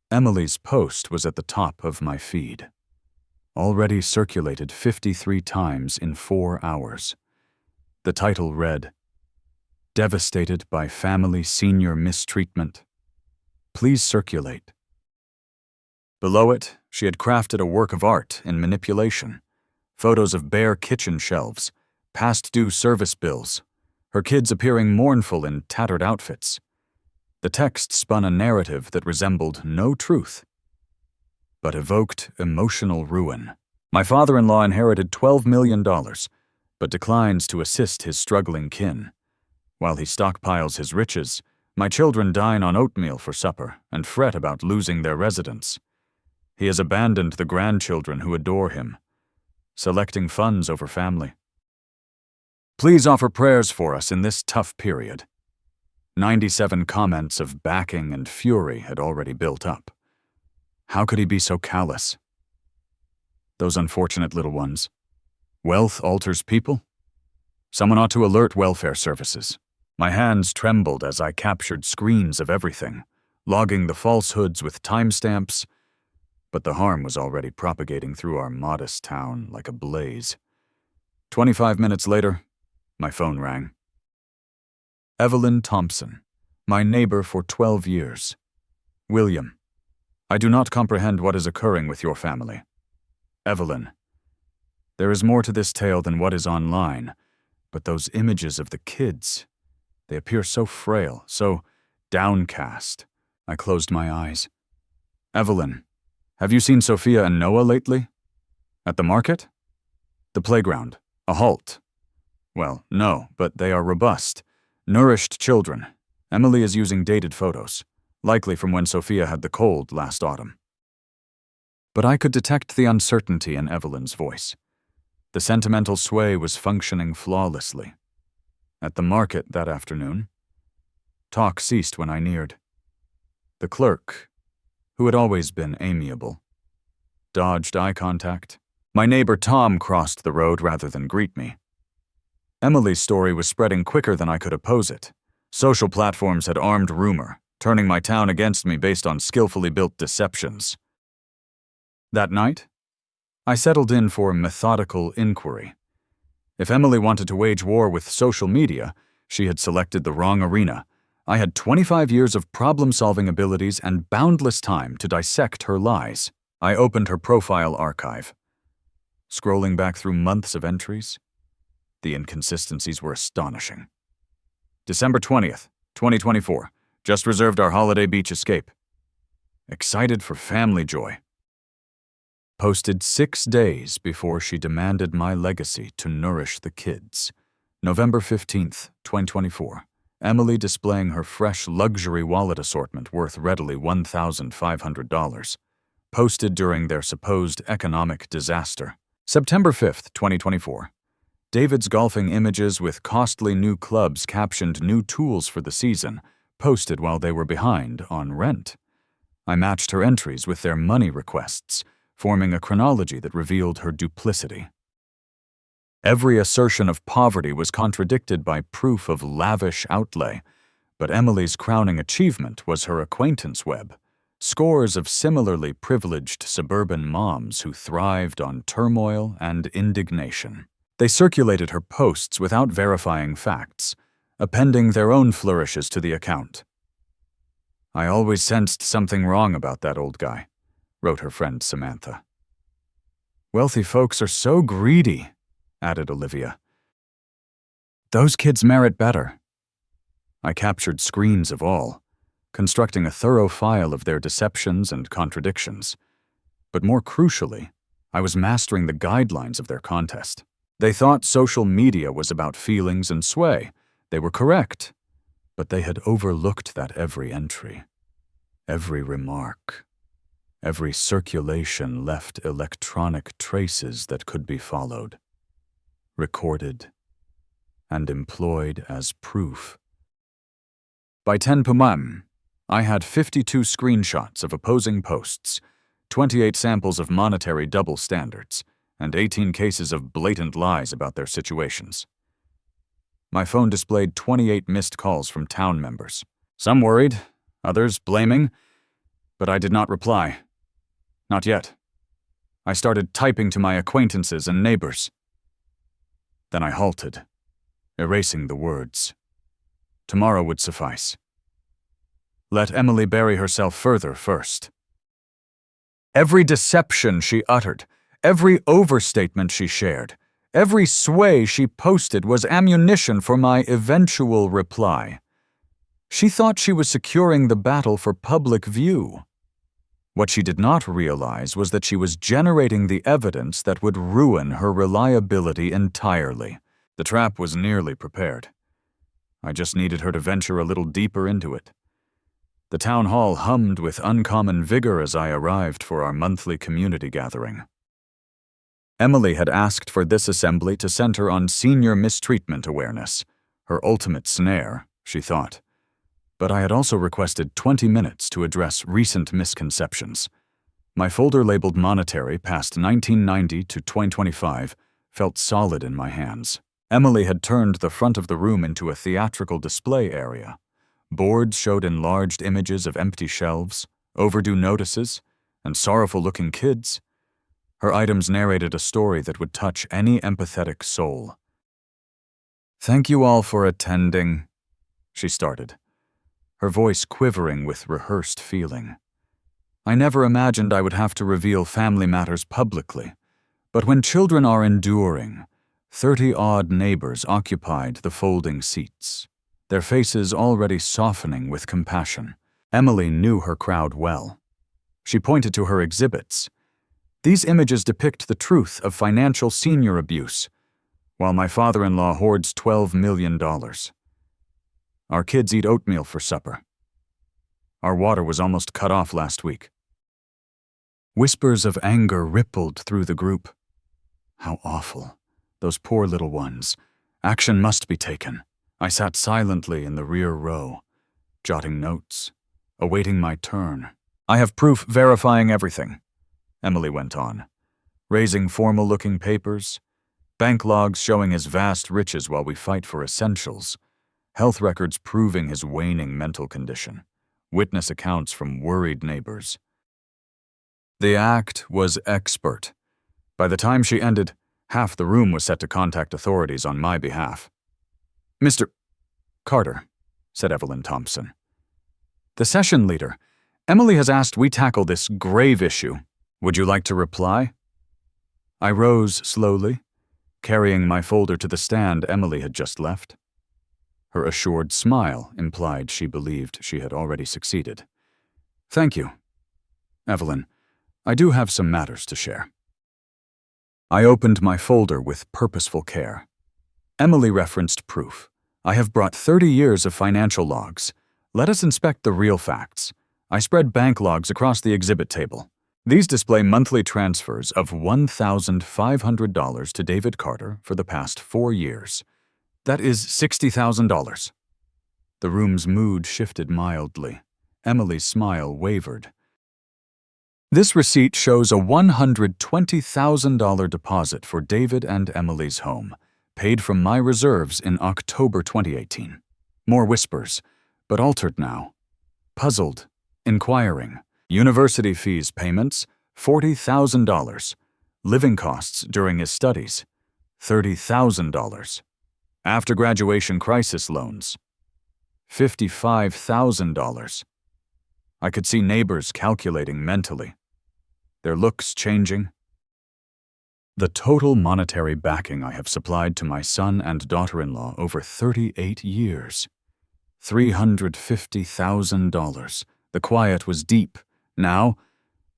Emily's post was at the top of my feed. Already circulated 53 times in 4 hours. The title read, "Devastated by family senior mistreatment. Please circulate." Below it, she had crafted a work of art in manipulation. Photos of bare kitchen shelves, past due service bills, her kids appearing mournful in tattered outfits. The text spun a narrative that resembled no truth, but evoked emotional ruin. My father-in-law inherited $12 million, but declines to assist his struggling kin. While he stockpiles his riches, my children dine on oatmeal for supper and fret about losing their residence. He has abandoned the grandchildren who adore him. selecting funds over family. Please offer prayers for us in this tough period. 97 comments of backing and fury had already built up. How could he be so callous? Those unfortunate little ones. Wealth alters people? Someone ought to alert welfare services. My hands trembled as I captured screens of everything, logging the falsehoods with timestamps, but the harm was already propagating through our modest town like a blaze. 25 minutes later, my phone rang. Evelyn Thompson, my neighbor for 12 years. William, I do not comprehend what is occurring with your family. Evelyn, there is more to this tale than what is online, but those images of the kids, they appear so frail, so downcast. I closed my eyes. Evelyn, have you seen Sophia and Noah lately? At the market? The playground? A halt? Well, no, but they are robust, nourished children. Emily is using dated photos, likely from when Sophia had the cold last autumn. But I could detect the uncertainty in Evelyn's voice. The sentimental sway was functioning flawlessly. At the market that afternoon, talk ceased when I neared. The clerk, who had always been amiable, dodged eye contact. My neighbor Tom crossed the road rather than greet me. Emily's story was spreading quicker than I could oppose it. Social platforms had armed rumor, turning my town against me based on skillfully built deceptions. That night, I settled in for methodical inquiry. If Emily wanted to wage war with social media, she had selected the wrong arena. I had 25 years of problem-solving abilities and boundless time to dissect her lies. I opened her profile archive. Scrolling back through months of entries, the inconsistencies were astonishing. December 20th, 2024. Just reserved our holiday beach escape. Excited for family joy. Posted 6 days before she demanded my legacy to nourish the kids. November 15th, 2024. Emily displaying her fresh luxury wallet assortment worth readily $1,500. Posted during their supposed economic disaster. September 5th, 2024. David's golfing images with costly new clubs captioned "new tools for the season," posted while they were behind on rent. I matched her entries with their money requests, forming a chronology that revealed her duplicity. Every assertion of poverty was contradicted by proof of lavish outlay, but Emily's crowning achievement was her acquaintance web. Scores of similarly privileged suburban moms who thrived on turmoil and indignation. They circulated her posts without verifying facts, appending their own flourishes to the account. I always sensed something wrong about that old guy, wrote her friend Samantha. Wealthy folks are so greedy, added Olivia. Those kids merit better. I captured screens of all, constructing a thorough file of their deceptions and contradictions. But more crucially, I was mastering the guidelines of their contest. They thought social media was about feelings and sway. They were correct, but they had overlooked that every entry, every remark, every circulation left electronic traces that could be followed, recorded, and employed as proof. By 10 p.m., I had 52 screenshots of opposing posts, 28 samples of monetary double standards, and 18 cases of blatant lies about their situations. My phone displayed 28 missed calls from town members. Some worried, others blaming, but I did not reply. Not yet. I started typing to my acquaintances and neighbors. Then I halted, erasing the words. Tomorrow would suffice. Let Emily bury herself further first. Every deception she uttered, every overstatement she shared, every sway she posted was ammunition for my eventual reply. She thought she was securing the battle for public view. What she did not realize was that she was generating the evidence that would ruin her reliability entirely. The trap was nearly prepared. I just needed her to venture a little deeper into it. The town hall hummed with uncommon vigor as I arrived for our monthly community gathering. Emily had asked for this assembly to center on senior mistreatment awareness, her ultimate snare, she thought. But I had also requested 20 minutes to address recent misconceptions. My folder labeled monetary past 1990 to 2025 felt solid in my hands. Emily had turned the front of the room into a theatrical display area. Boards showed enlarged images of empty shelves, overdue notices, and sorrowful-looking kids. Her items narrated a story that would touch any empathetic soul. "Thank you all for attending," she started, her voice quivering with rehearsed feeling. "I never imagined I would have to reveal family matters publicly, but when children are enduring, 30-odd neighbors occupied the folding seats, their faces already softening with compassion. Emily knew her crowd well. She pointed to her exhibits. These images depict the truth of financial senior abuse, while my father-in-law hoards $12 million. Our kids eat oatmeal for supper. Our water was almost cut off last week." Whispers of anger rippled through the group. How awful. Those poor little ones. Action must be taken. I sat silently in the rear row, jotting notes, awaiting my turn. "I have proof verifying everything," Emily went on, raising formal-looking papers, bank logs showing his vast riches while we fight for essentials, health records proving his waning mental condition, witness accounts from worried neighbors. The act was expert. By the time she ended, half the room was set to contact authorities on my behalf. "Mr. Carter," said Evelyn Thompson, "the session leader, Emily has asked we tackle this grave issue. Would you like to reply?" I rose slowly, carrying my folder to the stand Emily had just left. Her assured smile implied she believed she had already succeeded. "Thank you, Evelyn. I do have some matters to share." I opened my folder with purposeful care. Emily referenced proof. "I have brought 30 years of financial logs. Let us inspect the real facts." I spread bank logs across the exhibit table. These display monthly transfers of $1,500 to David Carter for the past 4 years. That is $60,000. The room's mood shifted mildly. Emily's smile wavered. "This receipt shows a $120,000 deposit for David and Emily's home, paid from my reserves in October 2018. More whispers, but altered now. Puzzled, inquiring. University fees payments, $40,000. Living costs during his studies, $30,000. After graduation crisis loans, $55,000. I could see neighbors calculating mentally, their looks changing. The total monetary backing I have supplied to my son and daughter-in-law over 38 years. $350,000. The quiet was deep. Now,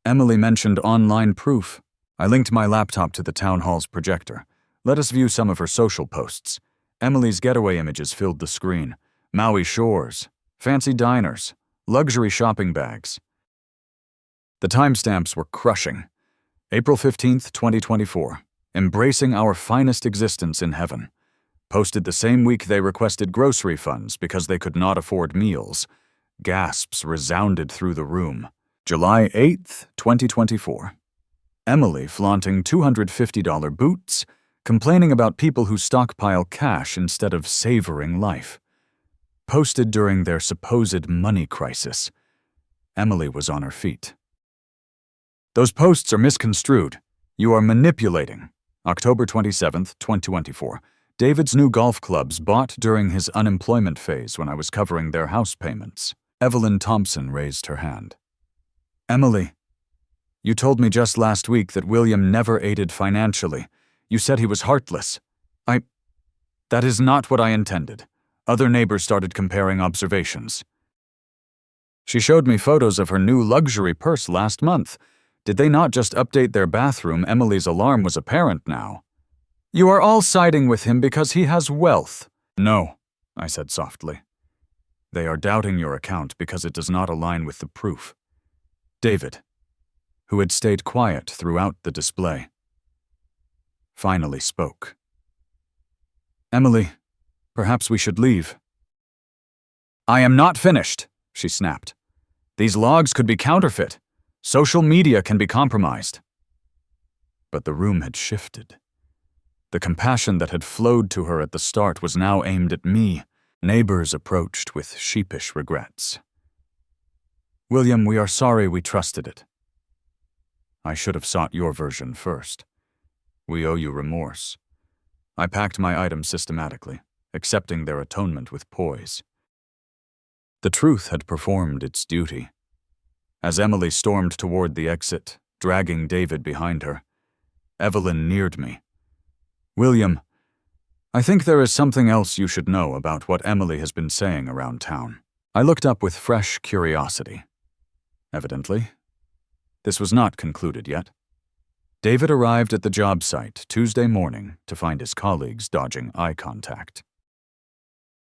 Emily mentioned online proof. I linked my laptop to the town hall's projector. Let us view some of her social posts. Emily's getaway images filled the screen. Maui shores, fancy diners, luxury shopping bags. The timestamps were crushing. April 15th, 2024. Embracing our finest existence in heaven. Posted the same week they requested grocery funds because they could not afford meals. Gasps resounded through the room. July 8th, 2024. Emily flaunting $250 boots, complaining about people who stockpile cash instead of savoring life. Posted during their supposed money crisis. Emily was on her feet. "Those posts are misconstrued. You are manipulating." October 27th, 2024. David's new golf clubs bought during his unemployment phase when I was covering their house payments. Evelyn Thompson raised her hand. "Emily, you told me just last week that William never aided financially. You said he was heartless. That is not what I intended." Other neighbors started comparing observations. "She showed me photos of her new luxury purse last month. Did they not just update their bathroom? Emily's alarm was apparent now. You are all siding with him because he has wealth." "No," I said softly. "They are doubting your account because it does not align with the proof." David, who had stayed quiet throughout the display. finally spoke. "Emily, perhaps we should leave." "I am not finished," she snapped. "These logs could be counterfeit. Social media can be compromised." But the room had shifted. The compassion that had flowed to her at the start was now aimed at me. Neighbors approached with sheepish regrets. "William, we are sorry we trusted it. I should have sought your version first. We owe you remorse." I packed my items systematically, accepting their atonement with poise. The truth had performed its duty. As Emily stormed toward the exit, dragging David behind her, Evelyn neared me. "William, I think there is something else you should know about what Emily has been saying around town." I looked up with fresh curiosity. Evidently, this was not concluded yet. David arrived at the job site Tuesday morning to find his colleagues dodging eye contact.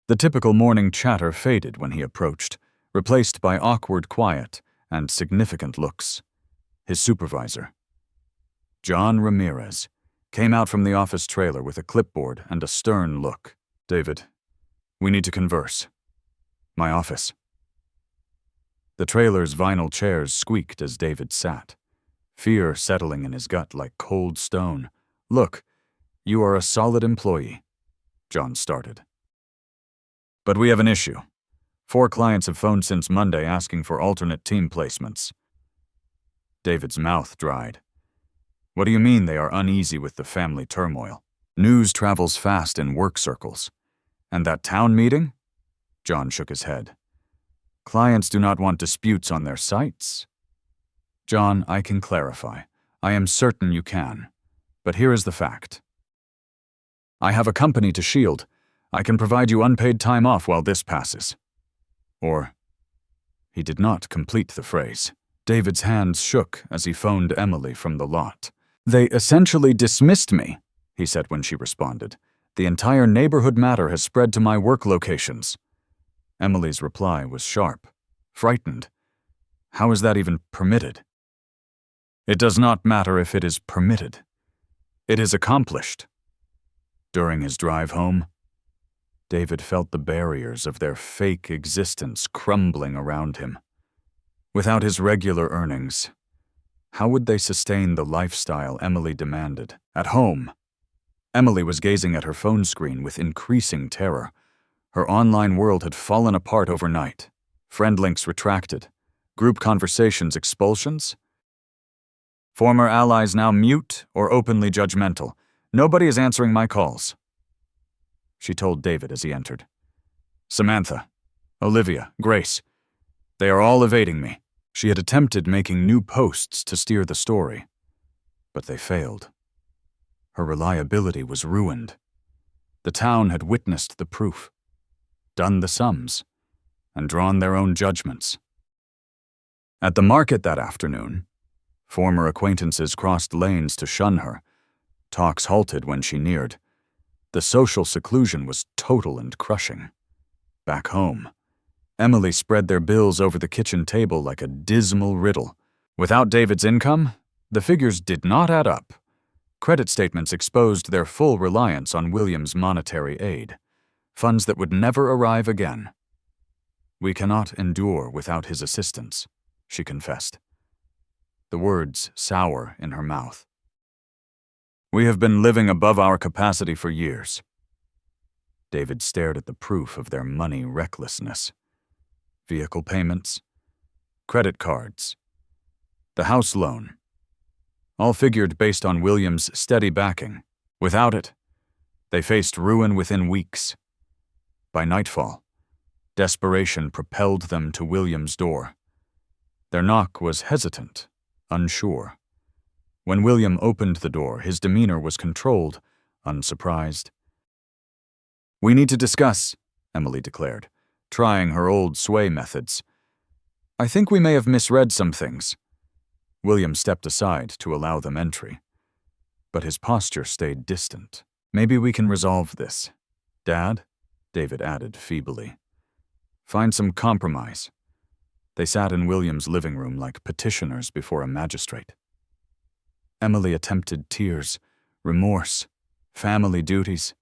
The typical morning chatter faded when he approached, replaced by awkward quiet and significant looks. His supervisor, John Ramirez, came out from the office trailer with a clipboard and a stern look. "David, we need to converse. My office." The trailer's vinyl chairs squeaked as David sat, fear settling in his gut like cold stone. "Look, you are a solid employee," John started. "But we have an issue. 4 clients have phoned since Monday asking for alternate team placements." David's mouth dried. "What do you mean they are uneasy with the family turmoil? News travels fast in work circles. And that town meeting?" John shook his head. "Clients do not want disputes on their sites." "John, I can clarify. I am certain you can. But here is the fact. I have a company to shield. I can provide you unpaid time off while this passes." Or, he did not complete the phrase. David's hands shook as he phoned Emily from the lot. "They essentially dismissed me," he said when she responded. "The entire neighborhood matter has spread to my work locations." Emily's reply was sharp, frightened. "How is that even permitted?" "It does not matter if it is permitted. It is accomplished." During his drive home, David felt the barriers of their fake existence crumbling around him. Without his regular earnings, how would they sustain the lifestyle Emily demanded? At home, Emily was gazing at her phone screen with increasing terror. Her online world had fallen apart overnight. Friend links retracted. Group conversations expulsions. Former allies now mute or openly judgmental. "Nobody is answering my calls," she told David as he entered. "Samantha, Olivia, Grace, they are all evading me." She had attempted making new posts to steer the story, but they failed. Her reliability was ruined. The town had witnessed the proof, done the sums, and drawn their own judgments. At the market that afternoon, former acquaintances crossed lanes to shun her. Talks halted when she neared. The social seclusion was total and crushing. Back home, Emily spread their bills over the kitchen table like a dismal riddle. Without David's income, the figures did not add up. Credit statements exposed their full reliance on William's monetary aid, funds that would never arrive again. "We cannot endure without his assistance," she confessed, the words sour in her mouth. "We have been living above our capacity for years." David stared at the proof of their money recklessness. Vehicle payments, credit cards, the house loan, all figured based on William's steady backing. Without it, they faced ruin within weeks. By nightfall, desperation propelled them to William's door. Their knock was hesitant, unsure. When William opened the door, his demeanor was controlled, unsurprised. "We need to discuss," Emily declared, trying her old sway methods. "I think we may have misread some things." William stepped aside to allow them entry, but his posture stayed distant. "Maybe we can resolve this, Dad," David added feebly. "Find some compromise." They sat in William's living room like petitioners before a magistrate. Emily attempted tears, remorse, family duties.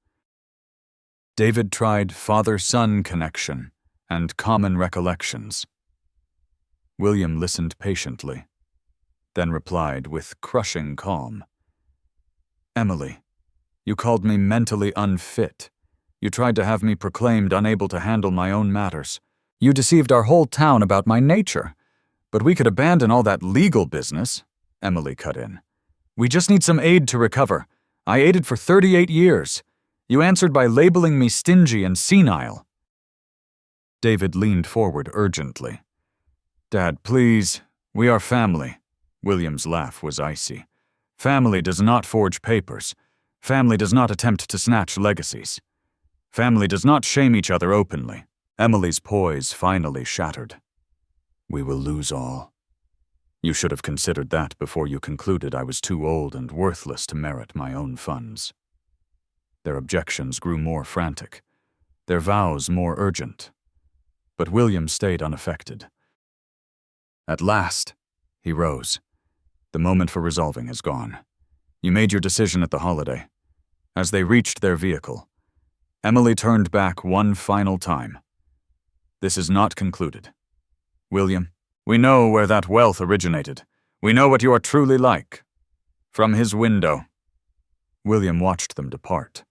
David tried father-son connection and common recollections. William listened patiently, then replied with crushing calm. Emily, you called me mentally unfit. You tried to have me proclaimed unable to handle my own matters. You deceived our whole town about my nature. But we could abandon all that legal business, Emily cut in. We just need some aid to recover. I aided for 38 years. You answered by labeling me stingy and senile. David leaned forward urgently. Dad, please, we are family. William's laugh was icy. Family does not forge papers. Family does not attempt to snatch legacies. Family does not shame each other openly. Emily's poise finally shattered. We will lose all. You should have considered that before you concluded I was too old and worthless to merit my own funds. Their objections grew more frantic, their vows more urgent. But William stayed unaffected. At last, he rose. The moment for resolving is gone. You made your decision at the holiday. As they reached their vehicle, Emily turned back one final time. This is not concluded. William, we know where that wealth originated. We know what you are truly like. From his window. William watched them depart.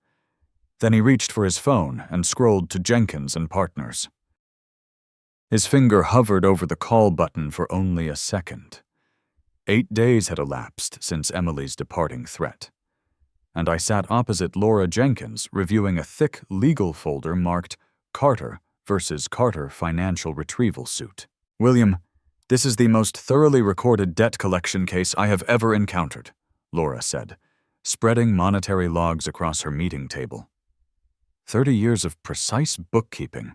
Then he reached for his phone and scrolled to Jenkins and Partners. His finger hovered over the call button for only a second. 8 days had elapsed since Emily's departing threat, and I sat opposite Laura Jenkins reviewing a thick legal folder marked Carter versus Carter Financial Retrieval Suit. William, this is the most thoroughly recorded debt collection case I have ever encountered, Laura said, spreading monetary logs across her meeting table. 30 years of precise bookkeeping.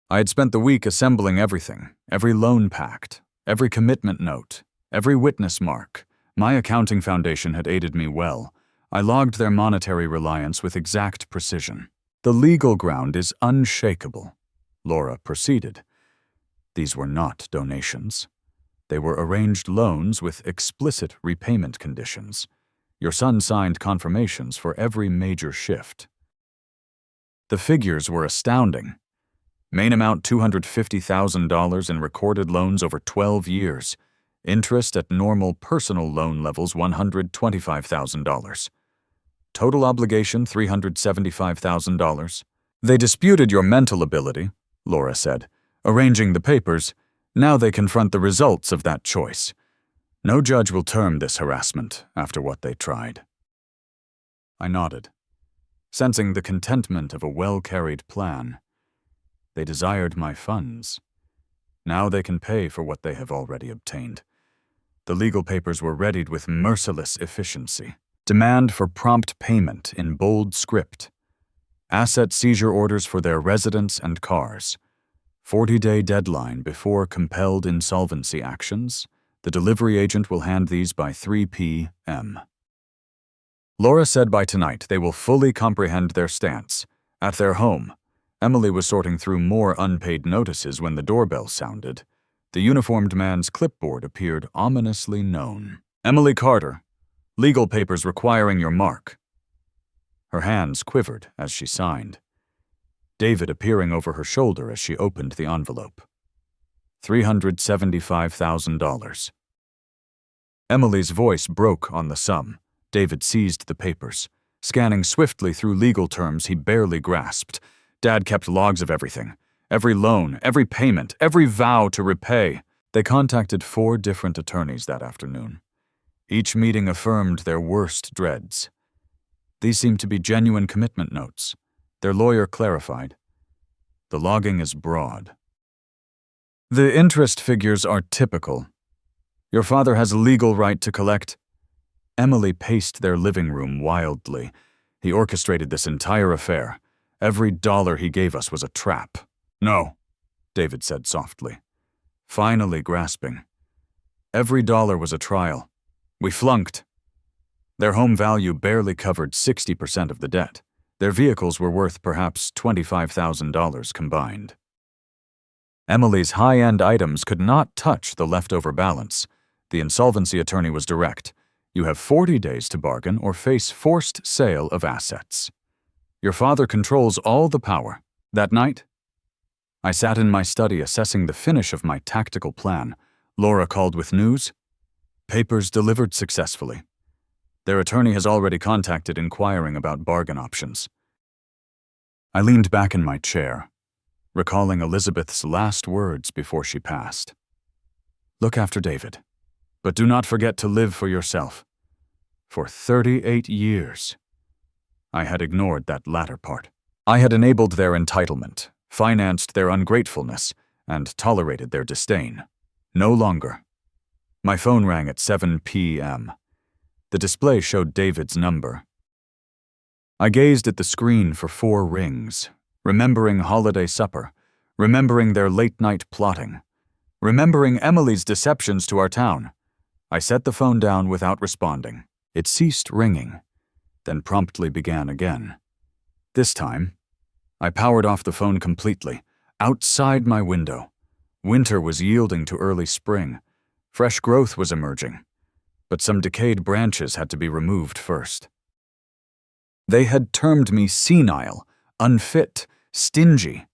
I had spent the week assembling everything, every loan pact, every commitment note, every witness mark. My accounting foundation had aided me well. I logged their monetary reliance with exact precision. The legal ground is unshakable, Laura proceeded. These were not donations. They were arranged loans with explicit repayment conditions. Your son signed confirmations for every major shift. The figures were astounding. Main amount $250,000 in recorded loans over 12 years. Interest at normal personal loan levels $125,000. Total obligation $375,000. They disputed your mental ability, Laura said, arranging the papers. Now they confront the results of that choice. No judge will term this harassment after what they tried. I nodded, sensing the contentment of a well-carried plan. They desired my funds. Now they can pay for what they have already obtained. The legal papers were readied with merciless efficiency. Demand for prompt payment in bold script. Asset seizure orders for their residence and cars. 40-day deadline before compelled insolvency actions. The delivery agent will hand these by 3 p.m. Laura said by tonight they will fully comprehend their stance. At their home, Emily was sorting through more unpaid notices when the doorbell sounded. The uniformed man's clipboard appeared ominously known. Emily Carter, legal papers requiring your mark. Her hands quivered as she signed. David appearing over her shoulder as she opened the envelope. $375,000. Emily's voice broke on the sum. David seized the papers, scanning swiftly through legal terms he barely grasped. Dad kept logs of everything. Every loan, every payment, every vow to repay. They contacted 4 different attorneys that afternoon. Each meeting affirmed their worst dreads. These seemed to be genuine commitment notes. Their lawyer clarified. The logging is broad. The interest figures are typical. Your father has a legal right to collect. Emily paced their living room wildly. He orchestrated this entire affair. Every dollar he gave us was a trap. No, David said softly, finally grasping. Every dollar was a trial. We flunked. Their home value barely covered 60% of the debt. Their vehicles were worth perhaps $25,000 combined. Emily's high-end items could not touch the leftover balance. The insolvency attorney was direct. You have 40 days to bargain or face forced sale of assets. Your father controls all the power. That night, I sat in my study assessing the finish of my tactical plan. Laura called with news. Papers delivered successfully. Their attorney has already contacted inquiring about bargain options. I leaned back in my chair, recalling Elizabeth's last words before she passed. Look after David, but do not forget to live for yourself. For 38 years, I had ignored that latter part. I had enabled their entitlement, financed their ungratefulness, and tolerated their disdain. No longer. My phone rang at 7 p.m. The display showed David's number. I gazed at the screen for 4 rings, remembering holiday supper, remembering their late-night plotting, remembering Emily's deceptions to our town. I set the phone down without responding. It ceased ringing, then promptly began again. This time, I powered off the phone completely. Outside my window, winter was yielding to early spring. Fresh growth was emerging, but some decayed branches had to be removed first. They had termed me senile, unfit, stingy.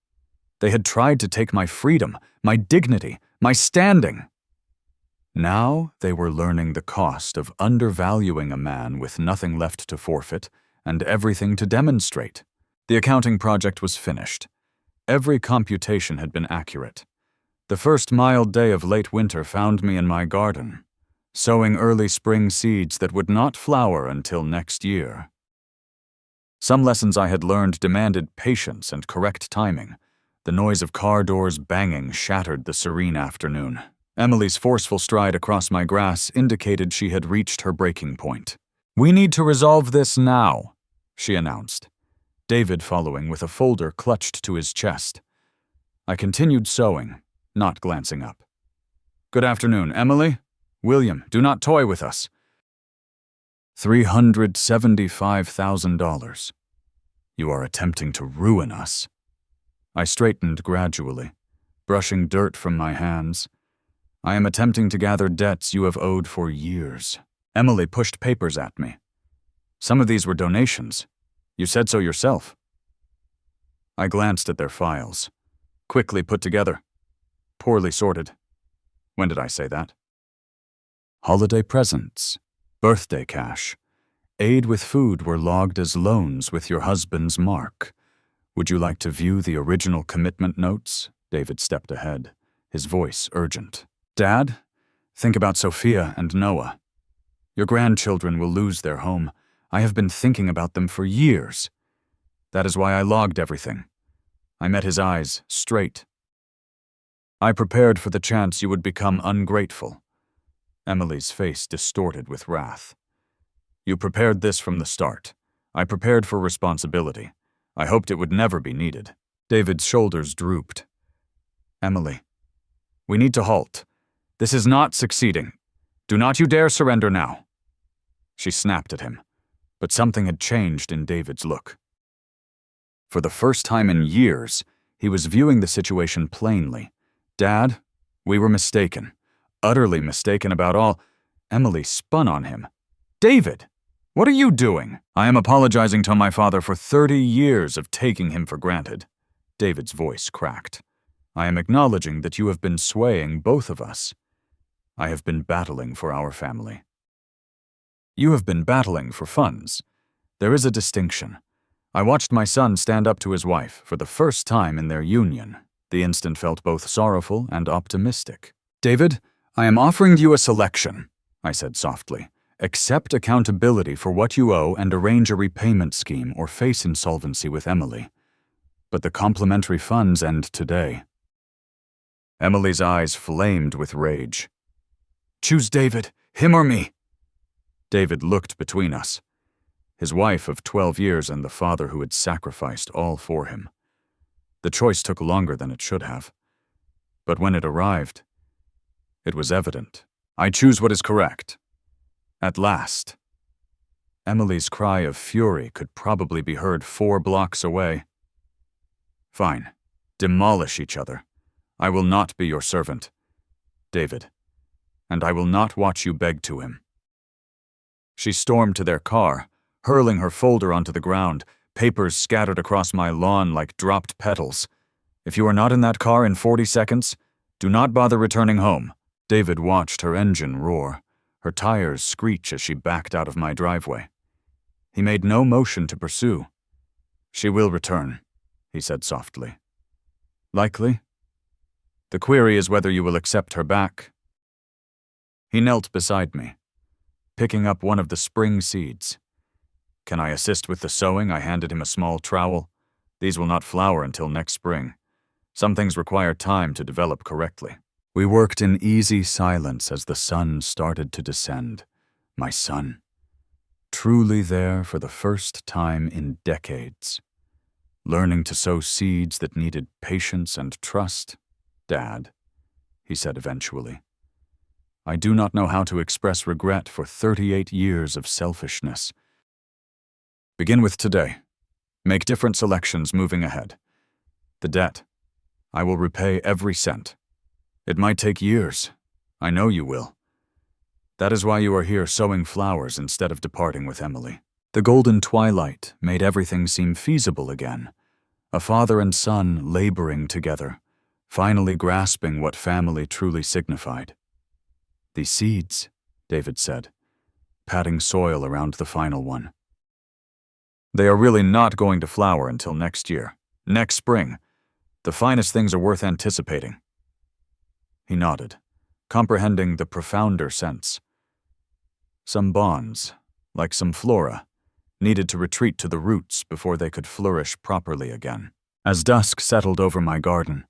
They had tried to take my freedom, my dignity, my standing. Now they were learning the cost of undervaluing a man with nothing left to forfeit and everything to demonstrate. The accounting project was finished. Every computation had been accurate. The first mild day of late winter found me in my garden, sowing early spring seeds that would not flower until next year. Some lessons I had learned demanded patience and correct timing. The noise of car doors banging shattered the serene afternoon. Emily's forceful stride across my grass indicated she had reached her breaking point. We need to resolve this now, she announced, David following with a folder clutched to his chest. I continued sewing, not glancing up. Good afternoon, Emily. William, do not toy with us. $375,000. You are attempting to ruin us. I straightened gradually, brushing dirt from my hands. I am attempting to gather debts you have owed for years. Emily pushed papers at me. Some of these were donations. You said so yourself. I glanced at their files, quickly put together, poorly sorted. When did I say that? Holiday presents, birthday cash, aid with food were logged as loans with your husband's mark. Would you like to view the original commitment notes? David stepped ahead, his voice urgent. Dad, think about Sophia and Noah. Your grandchildren will lose their home. I have been thinking about them for years. That is why I logged everything. I met his eyes, straight. I prepared for the chance you would become ungrateful. Emily's face distorted with wrath. You prepared this from the start. I prepared for responsibility. I hoped it would never be needed. David's shoulders drooped. Emily, we need to halt. This is not succeeding. Do not you dare surrender now. She snapped at him, but something had changed in David's look. For the first time in years, he was viewing the situation plainly. Dad, we were mistaken, utterly mistaken about all. Emily spun on him. David, what are you doing? I am apologizing to my father for 30 years of taking him for granted. David's voice cracked. I am acknowledging that you have been swaying both of us. I have been battling for our family. You have been battling for funds. There is a distinction. I watched my son stand up to his wife for the first time in their union. The instant felt both sorrowful and optimistic. David, I am offering you a selection, I said softly. Accept accountability for what you owe and arrange a repayment scheme or face insolvency with Emily. But the complimentary funds end today. Emily's eyes flamed with rage. Choose David, him or me. David looked between us, his wife of 12 years and the father who had sacrificed all for him. The choice took longer than it should have. But when it arrived, it was evident. I choose what is correct. At last. Emily's cry of fury could probably be heard 4 blocks away. Fine. Demolish each other. I will not be your servant, David, and I will not watch you beg to him. She stormed to their car, hurling her folder onto the ground, papers scattered across my lawn like dropped petals. If you are not in that car in 40 seconds, do not bother returning home. David watched her engine roar, her tires screech as she backed out of my driveway. He made no motion to pursue. She will return, he said softly. Likely? The query is whether you will accept her back. He knelt beside me, picking up one of the spring seeds. Can I assist with the sowing? I handed him a small trowel. These will not flower until next spring. Some things require time to develop correctly. We worked in easy silence as the sun started to descend. My son, truly there for the first time in decades. Learning to sow seeds that needed patience and trust. Dad, he said eventually. I do not know how to express regret for 38 years of selfishness. Begin with today. Make different selections moving ahead. The debt. I will repay every cent. It might take years. I know you will. That is why you are here sowing flowers instead of departing with Emily. The golden twilight made everything seem feasible again. A father and son laboring together, finally grasping what family truly signified. These seeds, David said, patting soil around the final one. They are really not going to flower until next year, next spring. The finest things are worth anticipating. He nodded, comprehending the profounder sense. Some bonds, like some flora, needed to retreat to the roots before they could flourish properly again. As dusk settled over my garden,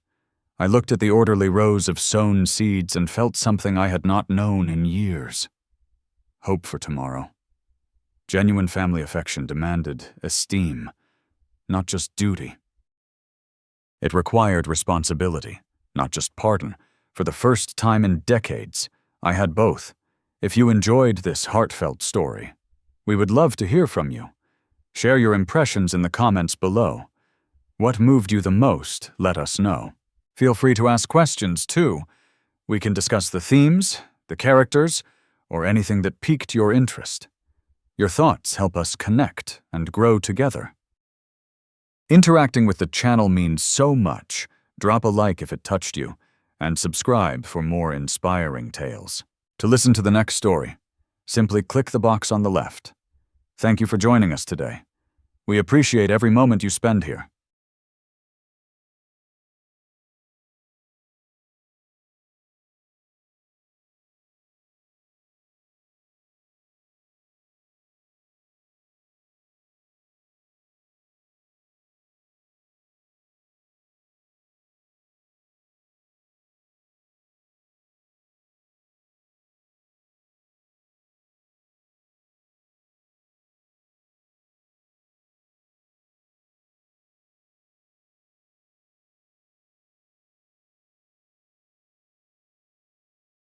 I looked at the orderly rows of sown seeds and felt something I had not known in years. Hope for tomorrow. Genuine family affection demanded esteem, not just duty. It required responsibility, not just pardon. For the first time in decades, I had both. If you enjoyed this heartfelt story, we would love to hear from you. Share your impressions in the comments below. What moved you the most? Let us know. Feel free to ask questions, too. We can discuss the themes, the characters, or anything that piqued your interest. Your thoughts help us connect and grow together. Interacting with the channel means so much. Drop a like if it touched you, and subscribe for more inspiring tales. To listen to the next story, simply click the box on the left. Thank you for joining us today. We appreciate every moment you spend here.